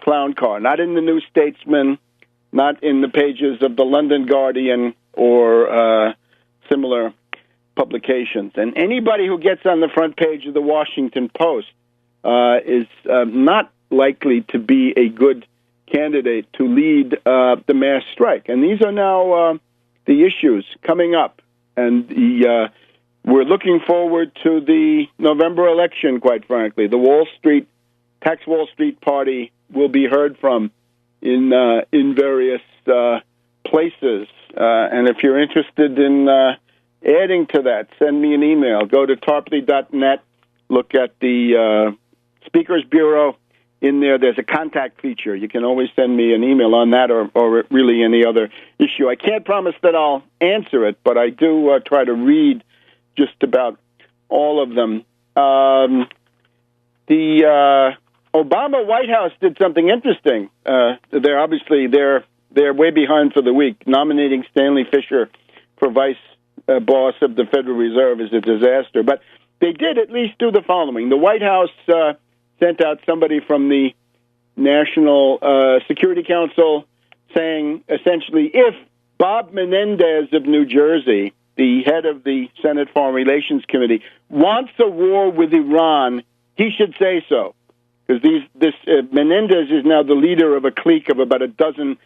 clown car, not in the New Statesman, not in the pages of the London Guardian or similar publications. And anybody who gets on the front page of the Washington Post is not likely to be a good candidate to lead the mass strike. And these are now the issues coming up. And we're looking forward to the November election, quite frankly. The Tax Wall Street Party will be heard from in various places. And if you're interested in adding to that, send me an email. Go to tarpley.net, look at the Speakers Bureau. In there, there's a contact feature. You can always send me an email on that or really any other issue. I can't promise that I'll answer it, but I do try to read just about all of them. The Obama White House did something interesting. They're way behind for the week. Nominating Stanley Fischer for vice boss of the Federal Reserve is a disaster. But they did at least do the following. The White House sent out somebody from the National Security Council saying, essentially, if Bob Menendez of New Jersey, the head of the Senate Foreign Relations Committee, wants a war with Iran, he should say so. Because Menendez is now the leader of a clique of about a dozen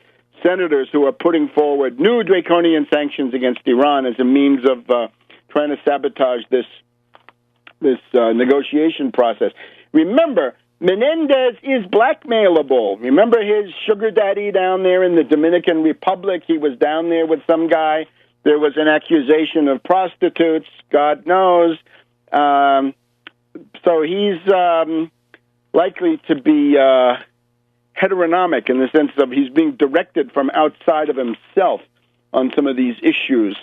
senators who are putting forward new draconian sanctions against Iran as a means of trying to sabotage this negotiation process. Remember, Menendez is blackmailable. Remember his sugar daddy down there in the Dominican Republic? He was down there with some guy. There was an accusation of prostitutes. God knows. So he's likely to be heteronomic in the sense of he's being directed from outside of himself on some of these issues.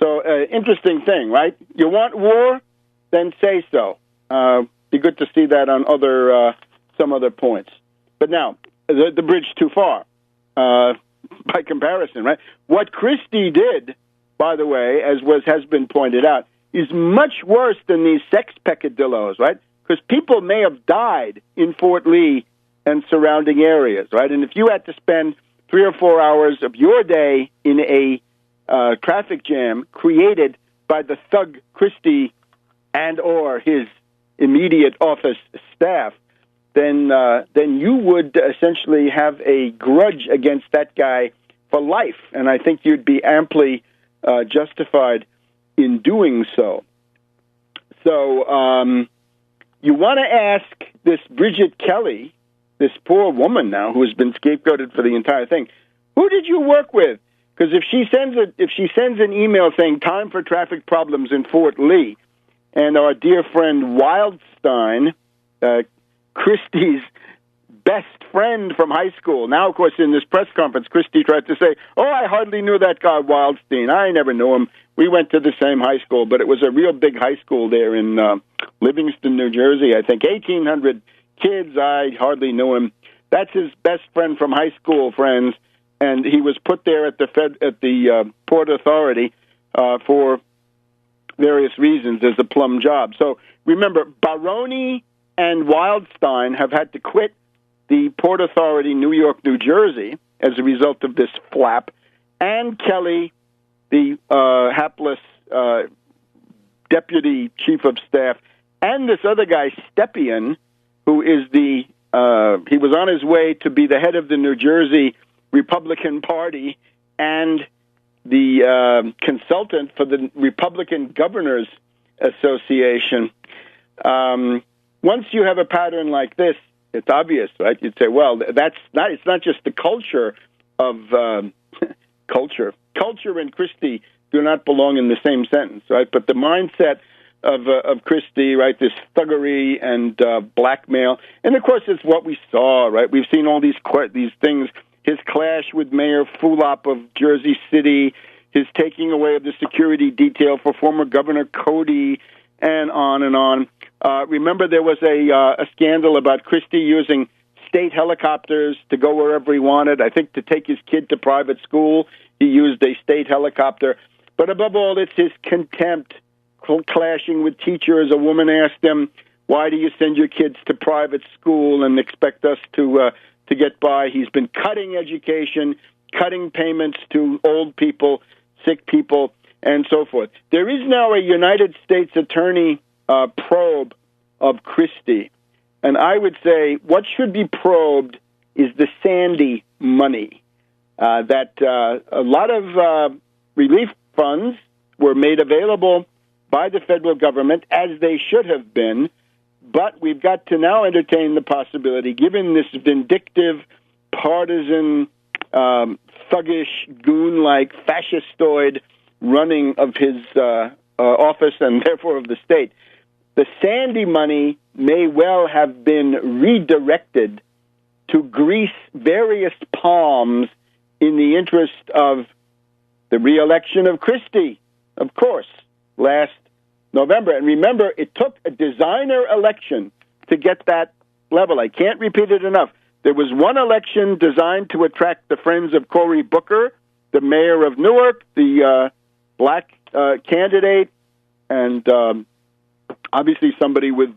So, interesting thing, right? You want war? Then say so. Be good to see that on some other points. But now, the bridge too far, by comparison, right? What Christie did, by the way, as has been pointed out, is much worse than these sex peccadillos, right? Because people may have died in Fort Lee and surrounding areas, right? And if you had to spend 3 or 4 hours of your day in a traffic jam created by the thug Christie and or his immediate office staff, then you would essentially have a grudge against that guy for life. And I think you'd be amply justified in doing so. So you want to ask this Bridget Kelly, this poor woman now who has been scapegoated for the entire thing, who did you work with? Because if she sends an email saying time for traffic problems in Fort Lee, and our dear friend Wildstein, Christie's best friend from high school. Now, of course, in this press conference, Christie tried to say, "Oh, I hardly knew that guy Wildstein. I never knew him. We went to the same high school, but it was a real big high school there in Livingston, New Jersey. I think 1,800 kids. I hardly knew him. That's his best friend from high school, friends." And he was put there at the Port Authority for various reasons as a plum job. So remember, Baroni and Wildstein have had to quit the Port Authority, New York, New Jersey, as a result of this flap. And Kelly, the hapless deputy chief of staff, and this other guy, Stepien, who is he was on his way to be the head of the New Jersey Republican Party and the consultant for the Republican Governors Association. Once you have a pattern like this, it's obvious, right? You'd say, well, it's not just the culture of culture. Culture and Christie do not belong in the same sentence, right? But the mindset of Christie, right, this thuggery and blackmail, and of course it's what we saw, right? We've seen all these things. His clash with Mayor Fulop of Jersey City, his taking away of the security detail for former Governor Cody, and on and on. Remember, there was a scandal about Christie using state helicopters to go wherever he wanted. I think to take his kid to private school, he used a state helicopter. But above all, it's his contempt, clashing with teachers. A woman asked him, "Why do you send your kids to private school and expect us to get by?" He's been cutting education, cutting payments to old people, sick people, and so forth. There is now a United States Attorney probe of Christie. And I would say what should be probed is the Sandy money. That a lot of relief funds were made available by the federal government, as they should have been. But we've got to now entertain the possibility, given this vindictive, partisan, thuggish, goon-like, fascistoid running of his office and therefore of the state, the Sandy money may well have been redirected to grease various palms in the interest of the re-election of Christie, of course, last November. And remember, it took a designer election to get that level. I can't repeat it enough. There was one election designed to attract the friends of Cory Booker, the mayor of Newark, the black candidate, and obviously somebody with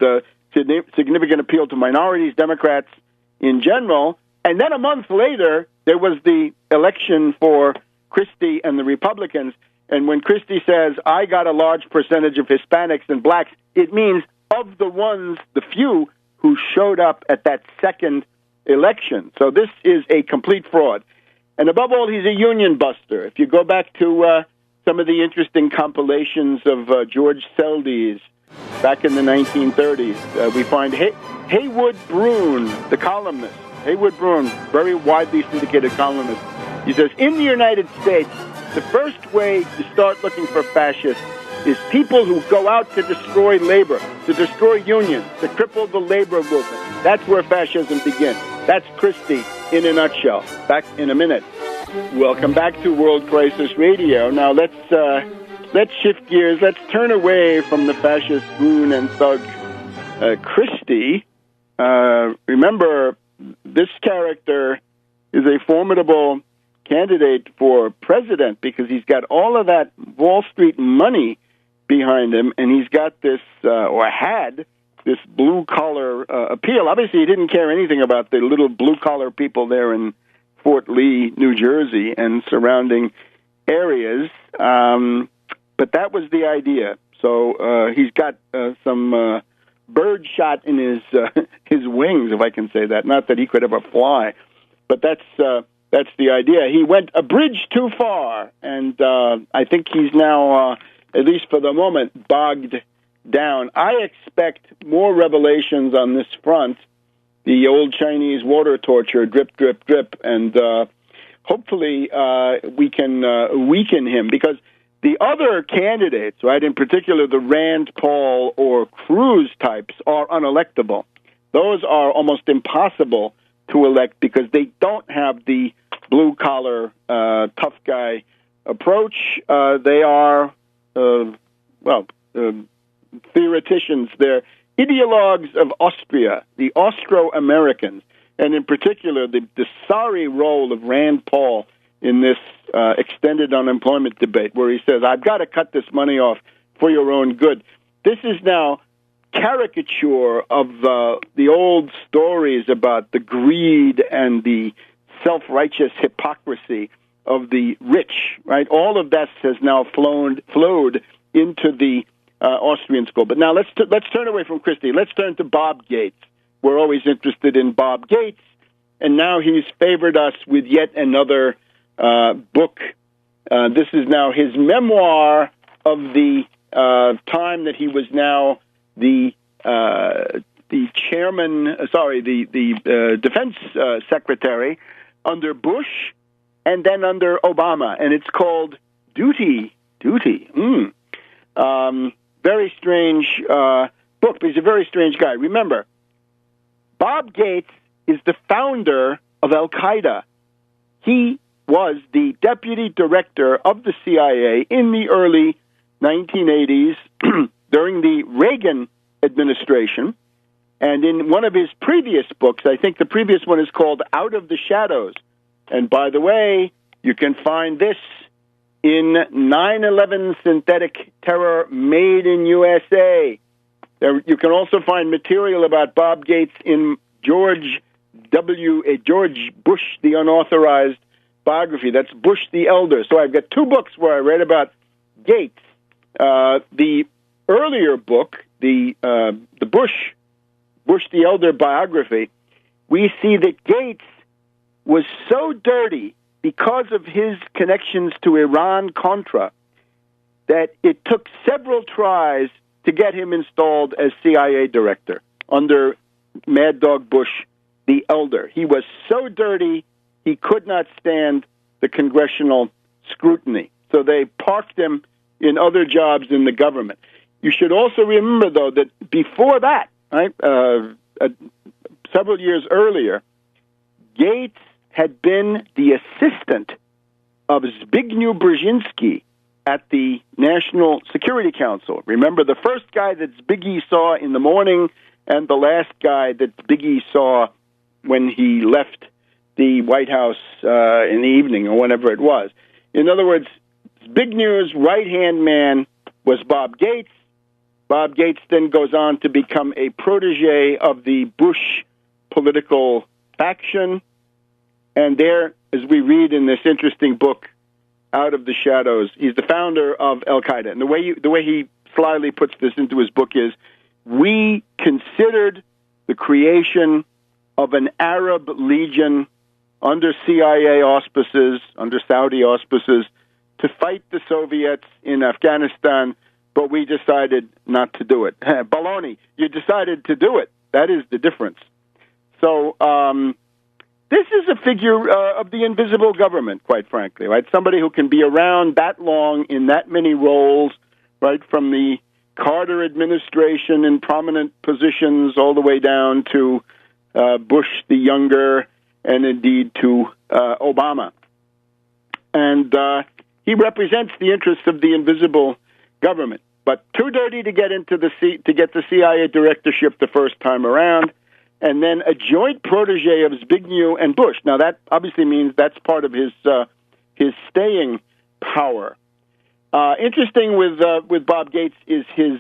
significant appeal to minorities, Democrats in general. And then a month later, there was the election for Christie and the Republicans. And when Christie says, "I got a large percentage of Hispanics and blacks," it means of the ones, the few, who showed up at that second election. So this is a complete fraud. And above all, he's a union buster. If you go back to some of the interesting compilations of George Seldes back in the 1930s, we find Haywood Broun, the columnist. Haywood Broun, very widely syndicated columnist. He says, in the United States, the first way to start looking for fascists is people who go out to destroy labor, to destroy unions, to cripple the labor movement. That's where fascism begins. That's Christie in a nutshell. Back in a minute. Welcome back to World Crisis Radio. Now let's shift gears. Let's turn away from the fascist goon and thug Christie. Remember, this character is a formidable candidate for president because he's got all of that Wall Street money behind him, and he's got this, or had, this blue-collar appeal. Obviously, he didn't care anything about the little blue-collar people there in Fort Lee, New Jersey, and surrounding areas, but that was the idea. So he's got some bird shot in his wings, if I can say that. Not that he could ever fly, but that's the idea. He went a bridge too far, and I think he's now, at least for the moment, bogged down. I expect more revelations on this front. The old Chinese water torture, drip, drip, drip, and hopefully we can weaken him, because the other candidates, right, in particular the Rand Paul or Cruz types, are unelectable. Those are almost impossible to elect because they don't have the blue-collar, tough guy approach. They are, theoreticians. They're ideologues of Austria, the Austro-Americans, and in particular the sorry role of Rand Paul in this extended unemployment debate, where he says, I've got to cut this money off for your own good. This is now caricature of the old stories about the greed and the self-righteous hypocrisy of the rich, right? All of that has now flowed into the Austrian school. But now let's turn away from Christie. Let's turn to Bob Gates. We're always interested in Bob Gates, and now he's favored us with yet another book. This is now his memoir of the time that he was now the defense secretary under Bush and then under Obama, and it's called Duty. Very strange book, but he's a very strange guy. Remember, Bob Gates is the founder of Al-Qaeda. He was the deputy director of the CIA in the early 1980s during the Reagan administration. And in one of his previous books, I think the previous one is called Out of the Shadows. And by the way, you can find this in 9/11 Synthetic Terror Made in USA. You can also find material about Bob Gates in George Bush, the Unauthorized Biography. That's Bush the Elder. So I've got two books where I read about Gates. The earlier book, the Bush the Elder biography, we see that Gates was so dirty because of his connections to Iran-Contra that it took several tries to get him installed as CIA director under Mad Dog Bush the Elder. He was so dirty, he could not stand the congressional scrutiny. So they parked him in other jobs in the government. You should also remember, though, that before that, right, several years earlier, Gates had been the assistant of Zbigniew Brzezinski at the National Security Council. Remember, the first guy that Zbigniew saw in the morning and the last guy that Zbigniew saw when he left the White House in the evening or whenever it was. In other words, Zbignew's right-hand man was Bob Gates. Bob Gates then goes on to become a protege of the Bush political faction. And there, as we read in this interesting book, Out of the Shadows, he's the founder of Al-Qaeda. And the way he slyly puts this into his book is, we considered the creation of an Arab Legion under CIA auspices, under Saudi auspices, to fight the Soviets in Afghanistan, but we decided not to do it. Baloney, you decided to do it. That is the difference. So this is a figure of the invisible government, quite frankly, right? Somebody who can be around that long in that many roles right, from the Carter administration in prominent positions all the way down to Bush the younger, and indeed to Obama. And he represents the interests of the invisible government, but too dirty to get into to get the CIA directorship the first time around, and then a joint protege of Zbigniew and Bush. Now that obviously means that's part of his staying power. Interesting with Bob Gates is his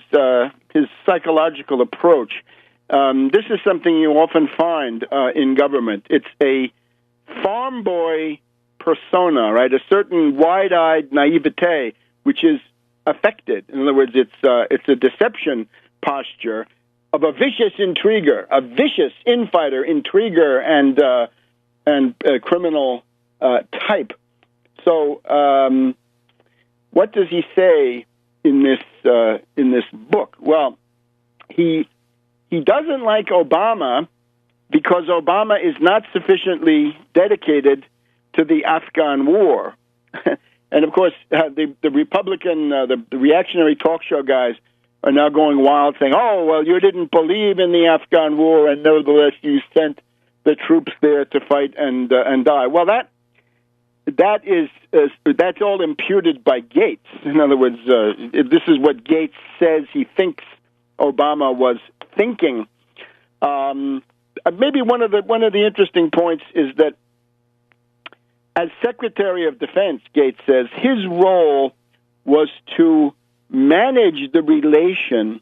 psychological approach. This is something you often find in government. It's a farm boy persona, right? A certain wide-eyed naivete, which is affected. In other words, it's a deception posture of a vicious intriguer, a vicious infighter, intriguer, and criminal type. So, what does he say in this book? Well, he doesn't like Obama because Obama is not sufficiently dedicated to the Afghan war. And of course, the Republican, the reactionary talk show guys are now going wild, saying, "Oh, well, you didn't believe in the Afghan war, and nevertheless you sent the troops there to fight and die." Well, that's all imputed by Gates. In other words, this is what Gates says he thinks Obama was thinking. Maybe one of the interesting points is that as Secretary of Defense, Gates says his role was to manage the relation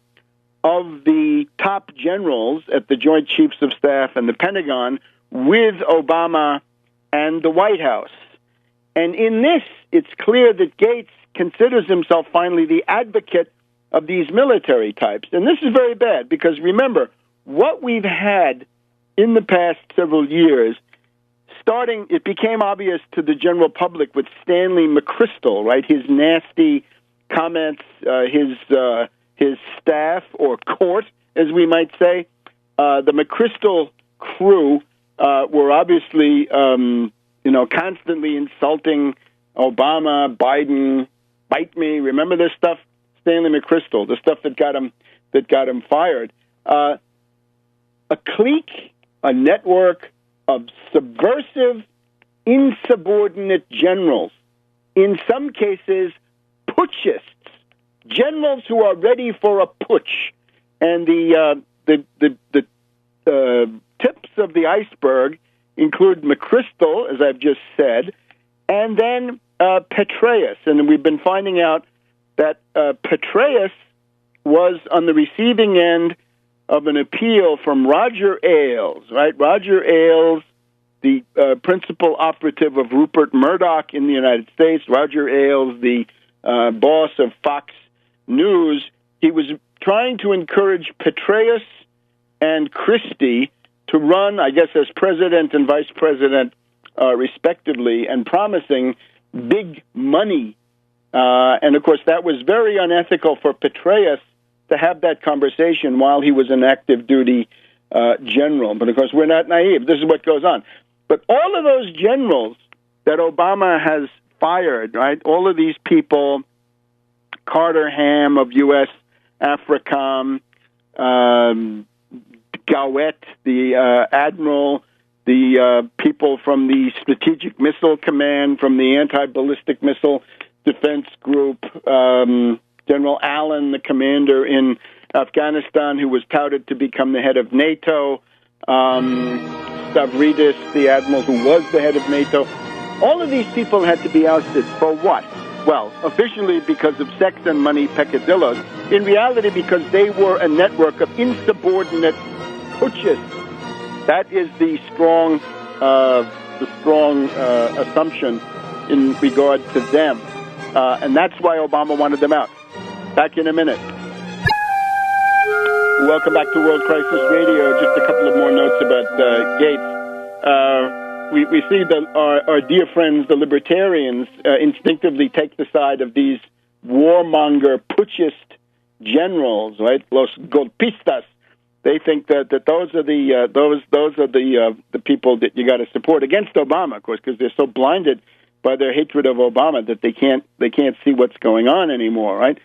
of the top generals at the Joint Chiefs of Staff and the Pentagon with Obama and the White House. And in this, it's clear that Gates considers himself finally the advocate of these military types. And this is very bad because, remember, what we've had in the past several years, it became obvious to the general public with Stanley McChrystal, right? His nasty comments, his staff or court, as we might say. The McChrystal crew were obviously, constantly insulting Obama, Biden, bite me. Remember this stuff? Stanley McChrystal, the stuff that got him fired. A clique, a network of subversive, insubordinate generals, in some cases putschists, generals who are ready for a putsch. And the tips of the iceberg include McChrystal, as I've just said, and then Petraeus. And we've been finding out that Petraeus was on the receiving end of an appeal from Roger Ailes, right? Roger Ailes, the principal operative of Rupert Murdoch in the United States. Roger Ailes, the boss of Fox News. He was trying to encourage Petraeus and Christie to run, I guess, as president and vice president, respectively, and promising big money. And, of course, that was very unethical for Petraeus to have that conversation while he was an active duty general. But, of course, we're not naive. This is what goes on. But all of those generals that Obama has fired, right, all of these people, Carter Ham of U.S. AFRICOM, Gowett, the admiral, the people from the Strategic Missile Command, from the Anti-Ballistic Missile Defense Group, General Allen, the commander in Afghanistan, who was touted to become the head of NATO, Stavridis, the admiral who was the head of NATO. All of these people had to be ousted for what? Well, officially because of sex and money peccadillos. In reality, because they were a network of insubordinate putschists. That is the strong assumption in regard to them. And that's why Obama wanted them out. Back in a minute. Welcome back to World Crisis Radio. Just a couple of more notes about Gates. We see that our dear friends, the libertarians, instinctively take the side of these warmonger putschist generals, right? Los golpistas. They think that those are the people that you got to support against Obama, of course, because they're so blinded by their hatred of Obama that they can't see what's going on anymore, right?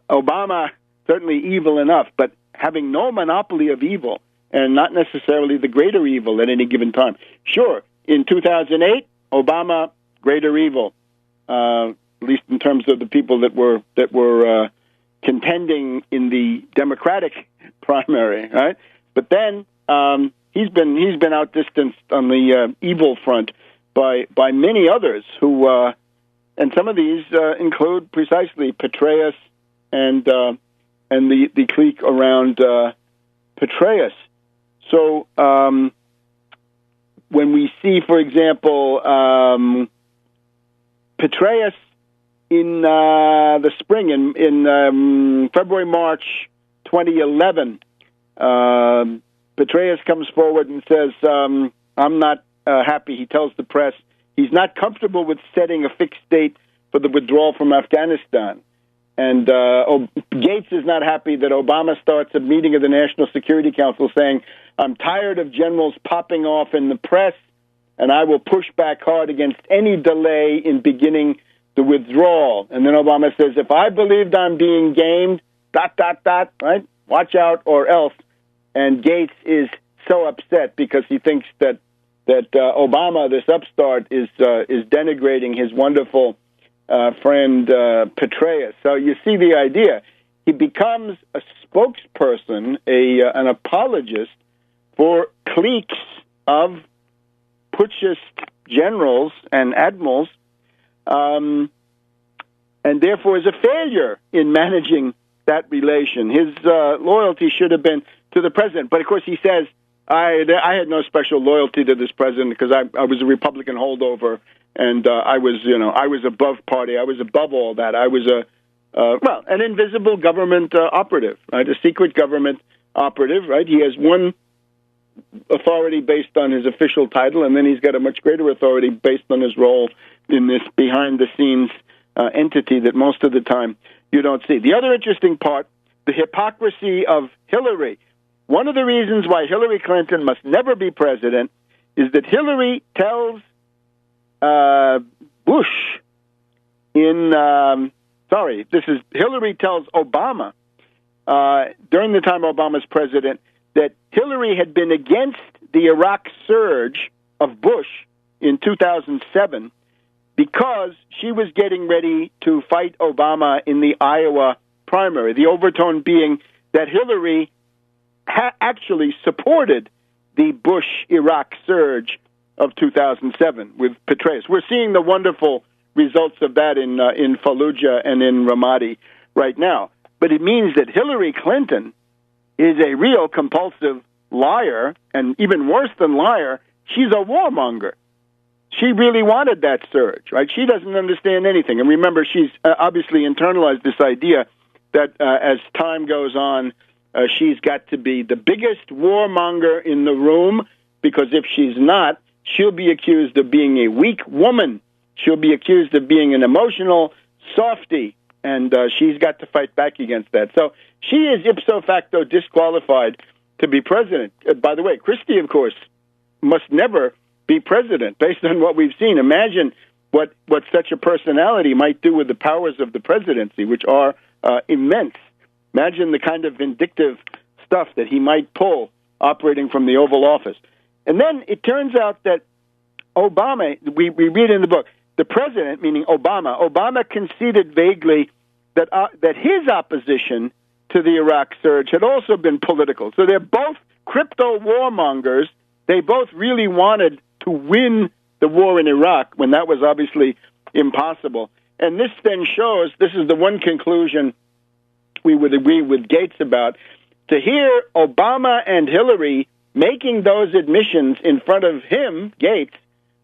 Obama, certainly evil enough, but having no monopoly of evil and not necessarily the greater evil at any given time. Sure, in 2008, Obama, greater evil, at least in terms of the people that were contending in the Democratic primary, right? But then he's been outdistanced on the evil front by many others who, and some of these include precisely Petraeus and the clique around Petraeus. So when we see, for example, Petraeus in the spring, in February, March 2011, Petraeus comes forward and says, I'm not happy. He tells the press he's not comfortable with setting a fixed date for the withdrawal from Afghanistan. And Gates is not happy that Obama starts a meeting of the National Security Council saying, I'm tired of generals popping off in the press, and I will push back hard against any delay in beginning the withdrawal. And then Obama says, if I believed I'm being gamed, ... right? Watch out or else. And Gates is so upset because he thinks that Obama, this upstart, is denigrating his wonderful friend Petraeus. So you see the idea. He becomes a spokesperson, an apologist for cliques of putschist generals and admirals, and therefore is a failure in managing that relation. His loyalty should have been to the president. But, of course, he says, I had no special loyalty to this president because I was a Republican holdover, and I was above party. I was above all that. I was an invisible government operative, right? A secret government operative, right? He has one authority based on his official title, and then he's got a much greater authority based on his role in this behind-the-scenes entity that most of the time you don't see. The other interesting part, the hypocrisy of Hillary. One of the reasons why Hillary Clinton must never be president is that Hillary tells Hillary tells Obama during the time Obama's president that Hillary had been against the Iraq surge of Bush in 2007 because she was getting ready to fight Obama in the Iowa primary, the overtone being that Hillary actually supported the Bush-Iraq surge of 2007 with Petraeus. We're seeing the wonderful results of that in Fallujah and in Ramadi right now. But it means that Hillary Clinton is a real compulsive liar, and even worse than liar, she's a warmonger. She really wanted that surge, right? She doesn't understand anything. And remember, she's obviously internalized this idea that as time goes on, she's got to be the biggest warmonger in the room, because if she's not, she'll be accused of being a weak woman. She'll be accused of being an emotional softy, and she's got to fight back against that. So she is ipso facto disqualified to be president. By the way, Christie, of course, must never be president based on what we've seen. Imagine what such a personality might do with the powers of the presidency, which are immense. Imagine the kind of vindictive stuff that he might pull operating from the Oval Office. And then it turns out that Obama, we read in the book, the president, meaning Obama conceded vaguely that his opposition to the Iraq surge had also been political. So they're both crypto warmongers. They both really wanted to win the war in Iraq when that was obviously impossible. And this then shows, this is the one conclusion we would agree with Gates about, to hear Obama and Hillary making those admissions in front of him, Gates,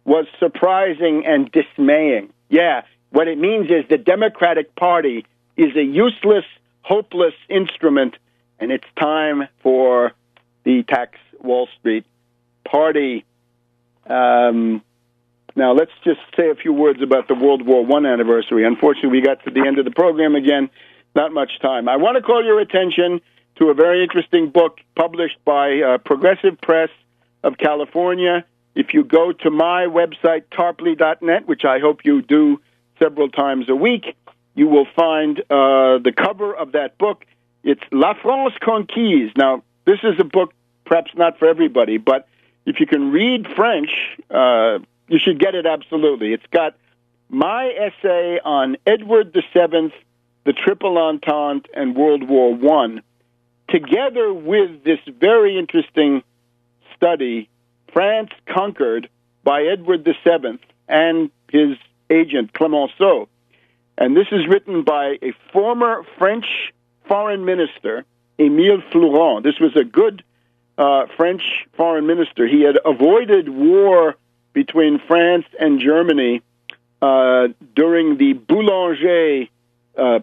was surprising and dismaying. Yeah, what it means is the Democratic Party is a useless, hopeless instrument, and it's time for the tax Wall Street party. Now, let's just say a few words about the World War I anniversary. Unfortunately, we got to the end of the program again. Not much time. I want to call your attention to a very interesting book published by Progressive Press of California. If you go to my website, tarpley.net, which I hope you do several times a week, you will find the cover of that book. It's La France Conquise. Now, this is a book perhaps not for everybody, but if you can read French, you should get it absolutely. It's got my essay on Edward VII, the Triple Entente, and World War I, together with this very interesting study, France Conquered, by Edward VII and his agent, Clemenceau. And this is written by a former French foreign minister, Émile Flourens. This was a good French foreign minister. He had avoided war between France and Germany during the Boulanger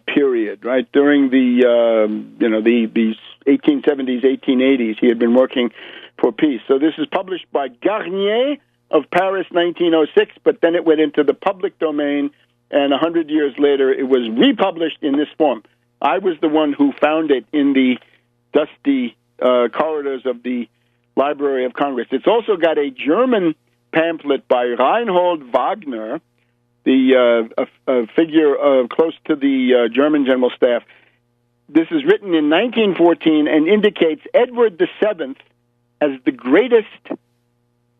period, right? During the the 1870s, 1880s, he had been working for peace. So this is published by Garnier of Paris, 1906, but then it went into the public domain, and 100 years later, it was republished in this form. I was the one who found it in the dusty corridors of the Library of Congress. It's also got a German pamphlet by Reinhold Wagner, a figure close to the German General Staff. This is written in 1914 and indicates Edward VII as the greatest,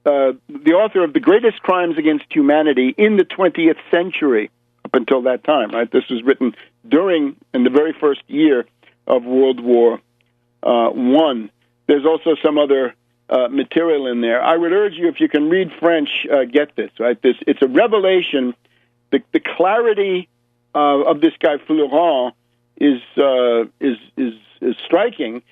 the author of the greatest crimes against humanity in the 20th century up until that time. Right? This was written in the very first year of World War I. There's also some other material in there. I would urge you, if you can read French, get this. Right? It's a revelation. The clarity of this guy Flourens is striking,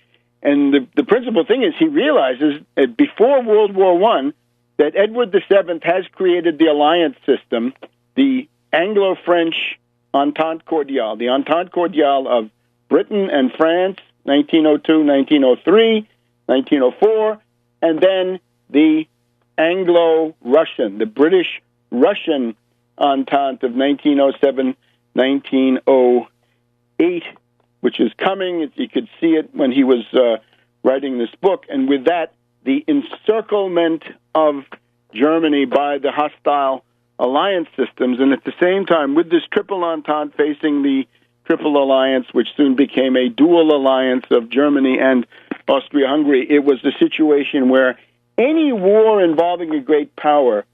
and the principal thing is he realizes that before World War I that Edward VII has created the alliance system, the Anglo-French Entente Cordiale, the Entente Cordiale of Britain and France, 1902, 1903, 1904, and then the Anglo-Russian, the British-Russian Entente of 1907, 1908, which is coming. You could see it when he was writing this book. And with that, the encirclement of Germany by the hostile alliance systems. And at the same time, with this triple entente facing the triple alliance, which soon became a dual alliance of Germany and Austria-Hungary, it was a situation where any war involving a great power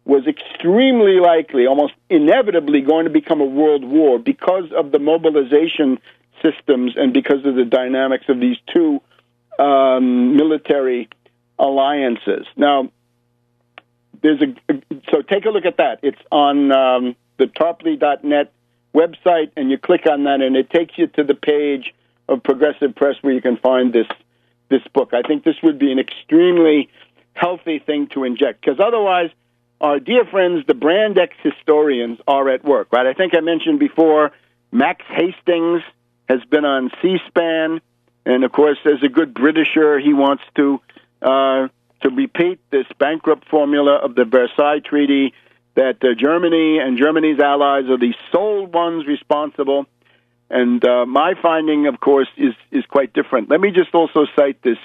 was extremely likely, almost inevitably going to become a world war because of the mobilization systems and because of the dynamics of these two military alliances. Now, so take a look at that. It's on the Tarpley.net website, and you click on that, and it takes you to the page of Progressive Press where you can find this book. I think this would be an extremely healthy thing to inject, because otherwise, our dear friends, the Brand X historians, are at work, right? I think I mentioned before, Max Hastings has been on C-SPAN, and of course, as a good Britisher, he wants to repeat this bankrupt formula of the Versailles Treaty that Germany and Germany's allies are the sole ones responsible. And my finding, of course, is quite different. Let me just also cite this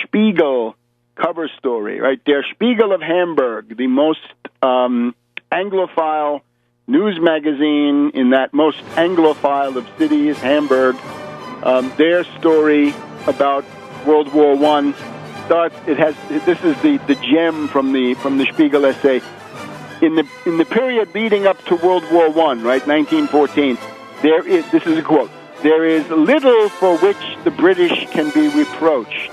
Spiegel cover story, right? Der Spiegel of Hamburg, the most Anglophile news magazine in that most Anglophile of cities, Hamburg. Their story about World War I starts. This is the gem from the Spiegel essay. In the period leading up to World War I, right, 1914. This is a quote. There is little for which the British can be reproached.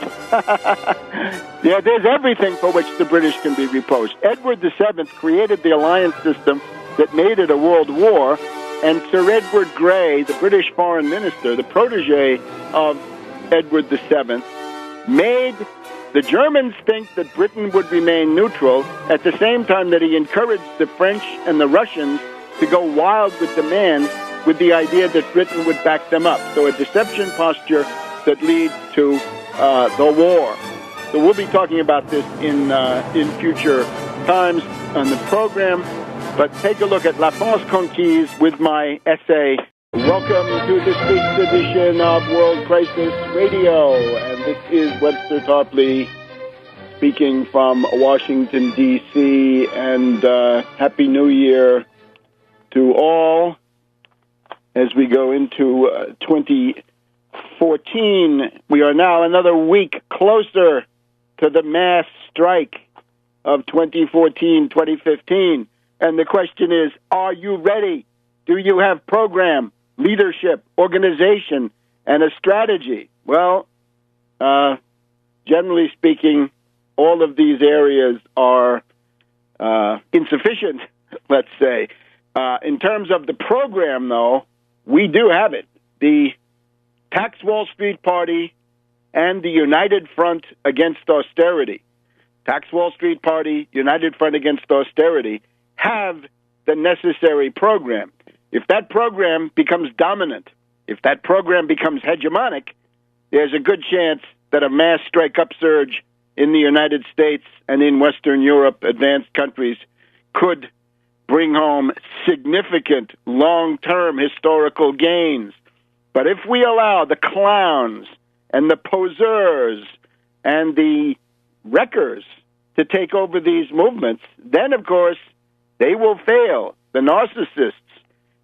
Yeah, there's everything for which the British can be reproached. Edward VII created the alliance system that made it a world war, and Sir Edward Grey, the British foreign minister, the protege of Edward VII, made the Germans think that Britain would remain neutral at the same time that he encouraged the French and the Russians to go wild with demand with the idea that Britain would back them up. So a deception posture that leads to the war. So we'll be talking about this in future times on the program. But take a look at La France Conquise with my essay. Welcome to this week's edition of World Crisis Radio. And this is Webster Tarpley speaking from Washington, D.C. And Happy New Year to all. as we go into 2014. We are now another week closer to the mass strike of 2014, 2015. And the question is, are you ready? Do you have program, leadership, organization, and a strategy? Well, generally speaking, all of these areas are insufficient, let's say. In terms of the program, though, we do have it. The Tax Wall Street Party and the United Front Against Austerity. Tax Wall Street Party, United Front Against Austerity have the necessary program. If that program becomes dominant, if that program becomes hegemonic, there's a good chance that a mass strike upsurge in the United States and in Western Europe, advanced countries, could bring home significant long-term historical gains. But if we allow the clowns and the poseurs and the wreckers to take over these movements, then, of course, they will fail, the narcissists.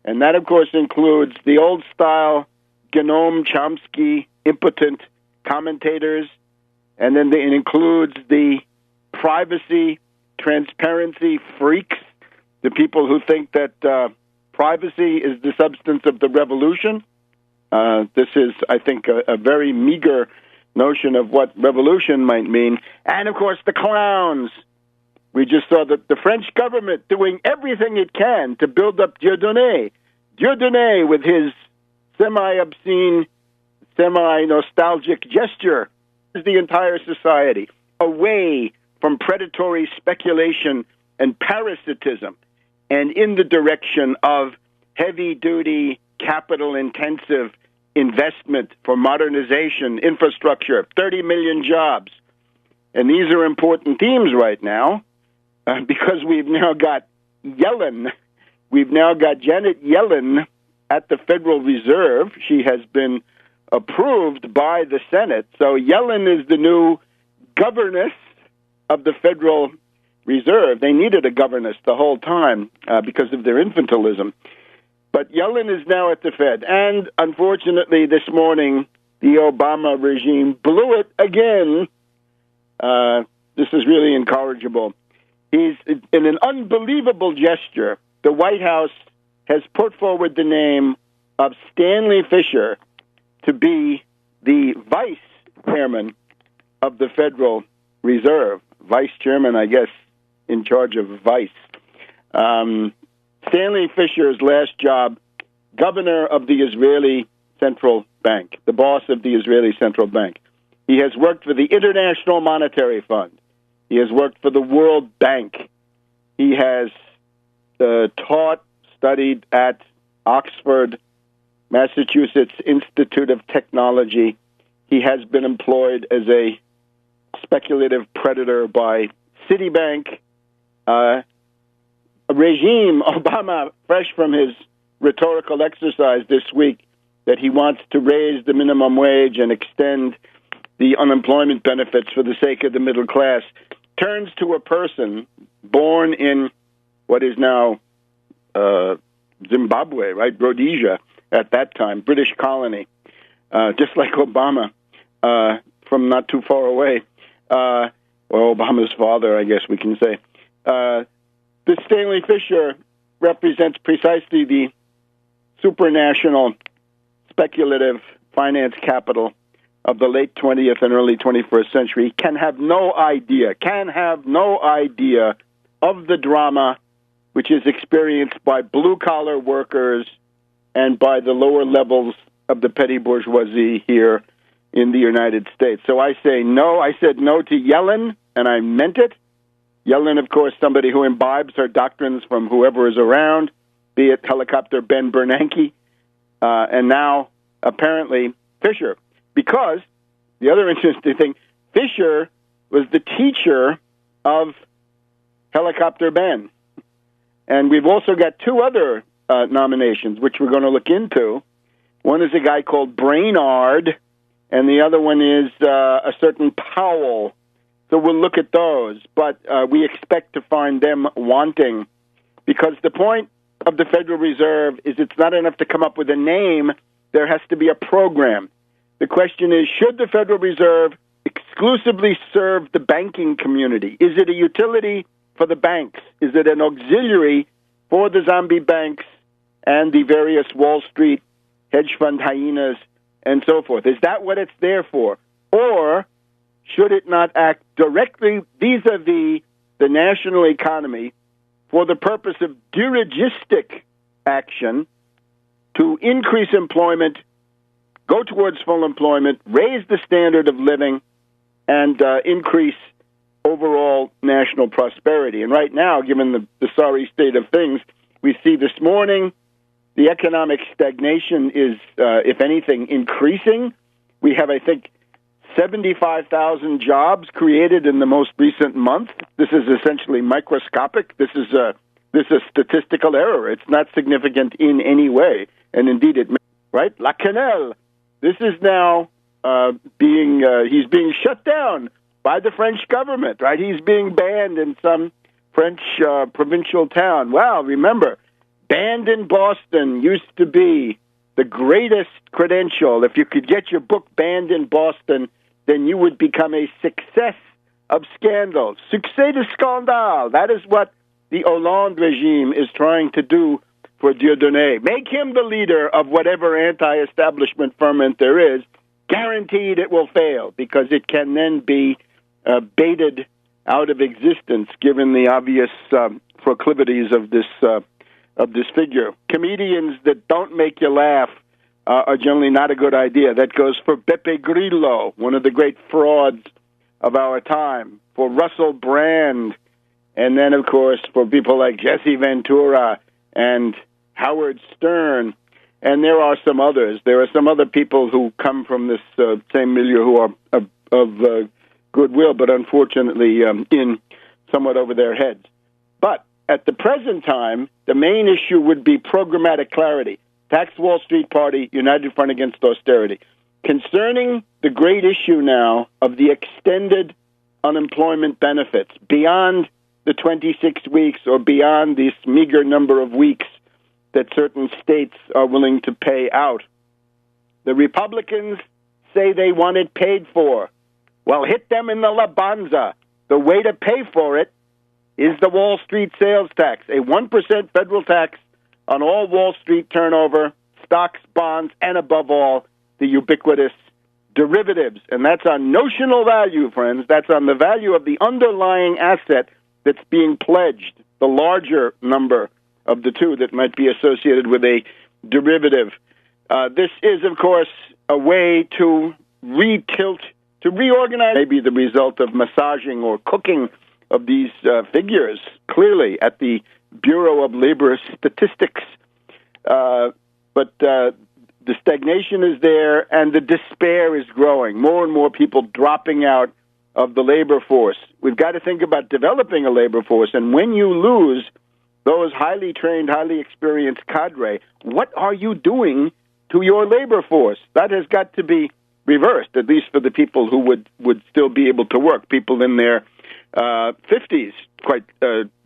And that, of course, includes the old-style Gnome Chomsky impotent commentators, and then it includes the privacy, transparency freaks, the people who think that privacy is the substance of the revolution. This is, I think, a very meager notion of what revolution might mean. And, of course, the clowns. We just saw the French government doing everything it can to build up Dieudonné. Dieudonné, with his semi-obscene, semi-nostalgic gesture, is the entire society away from predatory speculation and parasitism and in the direction of heavy-duty, capital-intensive investment for modernization, infrastructure, 30 million jobs. And these are important themes right now because we've now got Yellen. We've now got Janet Yellen at the Federal Reserve. She has been approved by the Senate. So Yellen is the new governess of the Federal Reserve. They needed a governess the whole time because of their infantilism. But Yellen is now at the Fed. And unfortunately, this morning, the Obama regime blew it again. This is really incorrigible. In an unbelievable gesture, the White House has put forward the name of Stanley Fischer to be the vice chairman of the Federal Reserve. Vice chairman, I guess, in charge of vice. Stanley Fischer's last job, governor of the Israeli Central Bank, the boss of the Israeli Central Bank. He has worked for the International Monetary Fund. He has worked for the World Bank. He has studied at Oxford, Massachusetts Institute of Technology. He has been employed as a speculative predator by Citibank. A regime, Obama, fresh from his rhetorical exercise this week, that he wants to raise the minimum wage and extend the unemployment benefits for the sake of the middle class, turns to a person born in what is now Zimbabwe, right? Rhodesia at that time, British colony, just like Obama from not too far away, or Obama's father, I guess we can say. This Stanley Fischer represents precisely the supranational speculative finance capital of the late 20th and early 21st century. Can have no idea of the drama which is experienced by blue-collar workers and by the lower levels of the petty bourgeoisie here in the United States. So I say no. I said no to Yellen, and I meant it. Yellen, of course, somebody who imbibes her doctrines from whoever is around, be it helicopter Ben Bernanke, and now apparently Fischer. Because the other interesting thing, Fischer was the teacher of helicopter Ben. And we've also got two other nominations, which we're going to look into. One is a guy called Brainard, and the other one is a certain Powell. So we'll look at those, but we expect to find them wanting, because the point of the Federal Reserve is it's not enough to come up with a name. There has to be a program. The question is, should the Federal Reserve exclusively serve the banking community? Is it a utility for the banks? Is it an auxiliary for the zombie banks and the various Wall Street hedge fund hyenas and so forth? Is that what it's there for? Or should it not act directly vis-a-vis the national economy for the purpose of dirigistic action to increase employment, go towards full employment, raise the standard of living, and increase overall national prosperity? And right now, given the sorry state of things, we see this morning the economic stagnation is, if anything, increasing. We have, I think, 75,000 jobs created in the most recent month. This is essentially microscopic. This is a statistical error. It's not significant in any way. And indeed, right? La Canelle. This is now he's being shut down by the French government, right? He's being banned in some French provincial town. Wow, remember, banned in Boston used to be the greatest credential. If you could get your book banned in Boston, then you would become a success of scandal. Succès de scandale. That is what the Hollande regime is trying to do for Dieudonné. Make him the leader of whatever anti-establishment ferment there is. Guaranteed it will fail, because it can then be baited out of existence, given the obvious proclivities of this figure. Comedians that don't make you laugh are generally not a good idea. That goes for Beppe Grillo, one of the great frauds of our time, for Russell Brand, and then, of course, for people like Jesse Ventura and Howard Stern. And there are some others. There are some other people who come from this same milieu who are of goodwill, but unfortunately in somewhat over their heads. But at the present time, the main issue would be programmatic clarity. Tax Wall Street Party, United Front Against Austerity. Concerning the great issue now of the extended unemployment benefits beyond the 26 weeks or beyond this meager number of weeks that certain states are willing to pay out. The Republicans say they want it paid for. Well, hit them in the labanza. The way to pay for it is the Wall Street sales tax, a 1% federal tax on all Wall Street turnover, stocks, bonds, and above all, the ubiquitous derivatives. And that's on notional value, friends. That's on the value of the underlying asset that's being pledged, the larger number of the two that might be associated with a derivative. This is, of course, a way to retilt, to reorganize, maybe the result of massaging or cooking of these figures, clearly, at the Bureau of Labor Statistics. But the stagnation is there, and the despair is growing. More and more people dropping out of the labor force. We've got to think about developing a labor force, and when you lose those highly trained, highly experienced cadre, what are you doing to your labor force? That has got to be reversed, at least for the people who would still be able to work, people in their 50s, quite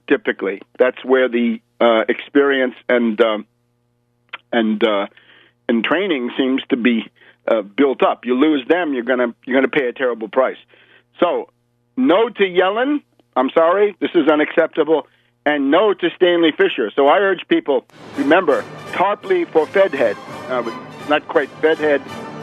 typically. That's where the experience and training seems to be built up. You lose them, you're gonna pay a terrible price. So, no to Yellen. I'm sorry, this is unacceptable. And no to Stanley Fischer. So I urge people, remember, Tarpley4FedHead. Not quite FedHead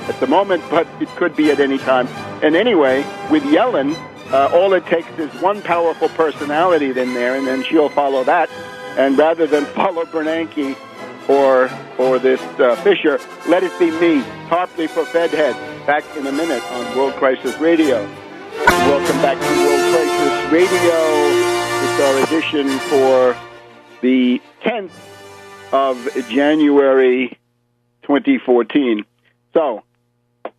at the moment, but it could be at any time. And anyway, with Yellen, all it takes is one powerful personality in there, and then she'll follow that. And rather than follow Bernanke or this Fischer, let it be me, Tarpley4FedHead. Back in a minute on World Crisis Radio. Welcome back to World Crisis Radio. It's our edition for the 10th of January 2014. So,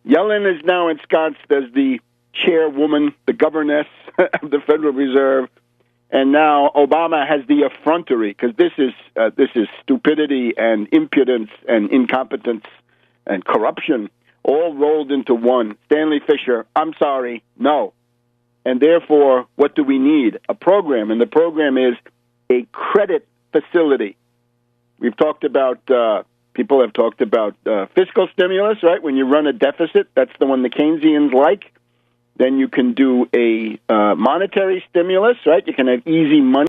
Yellen is now ensconced as the chairwoman, the governess of the Federal Reserve, and now Obama has the effrontery, because this is stupidity and impudence and incompetence and corruption all rolled into one. Stanley Fischer, I'm sorry, no. And therefore, what do we need? A program, and the program is a credit facility We've talked about, people have talked about fiscal stimulus, right? When you run a deficit, that's the one the Keynesians like. Then you can do a monetary stimulus, right? You can have easy money.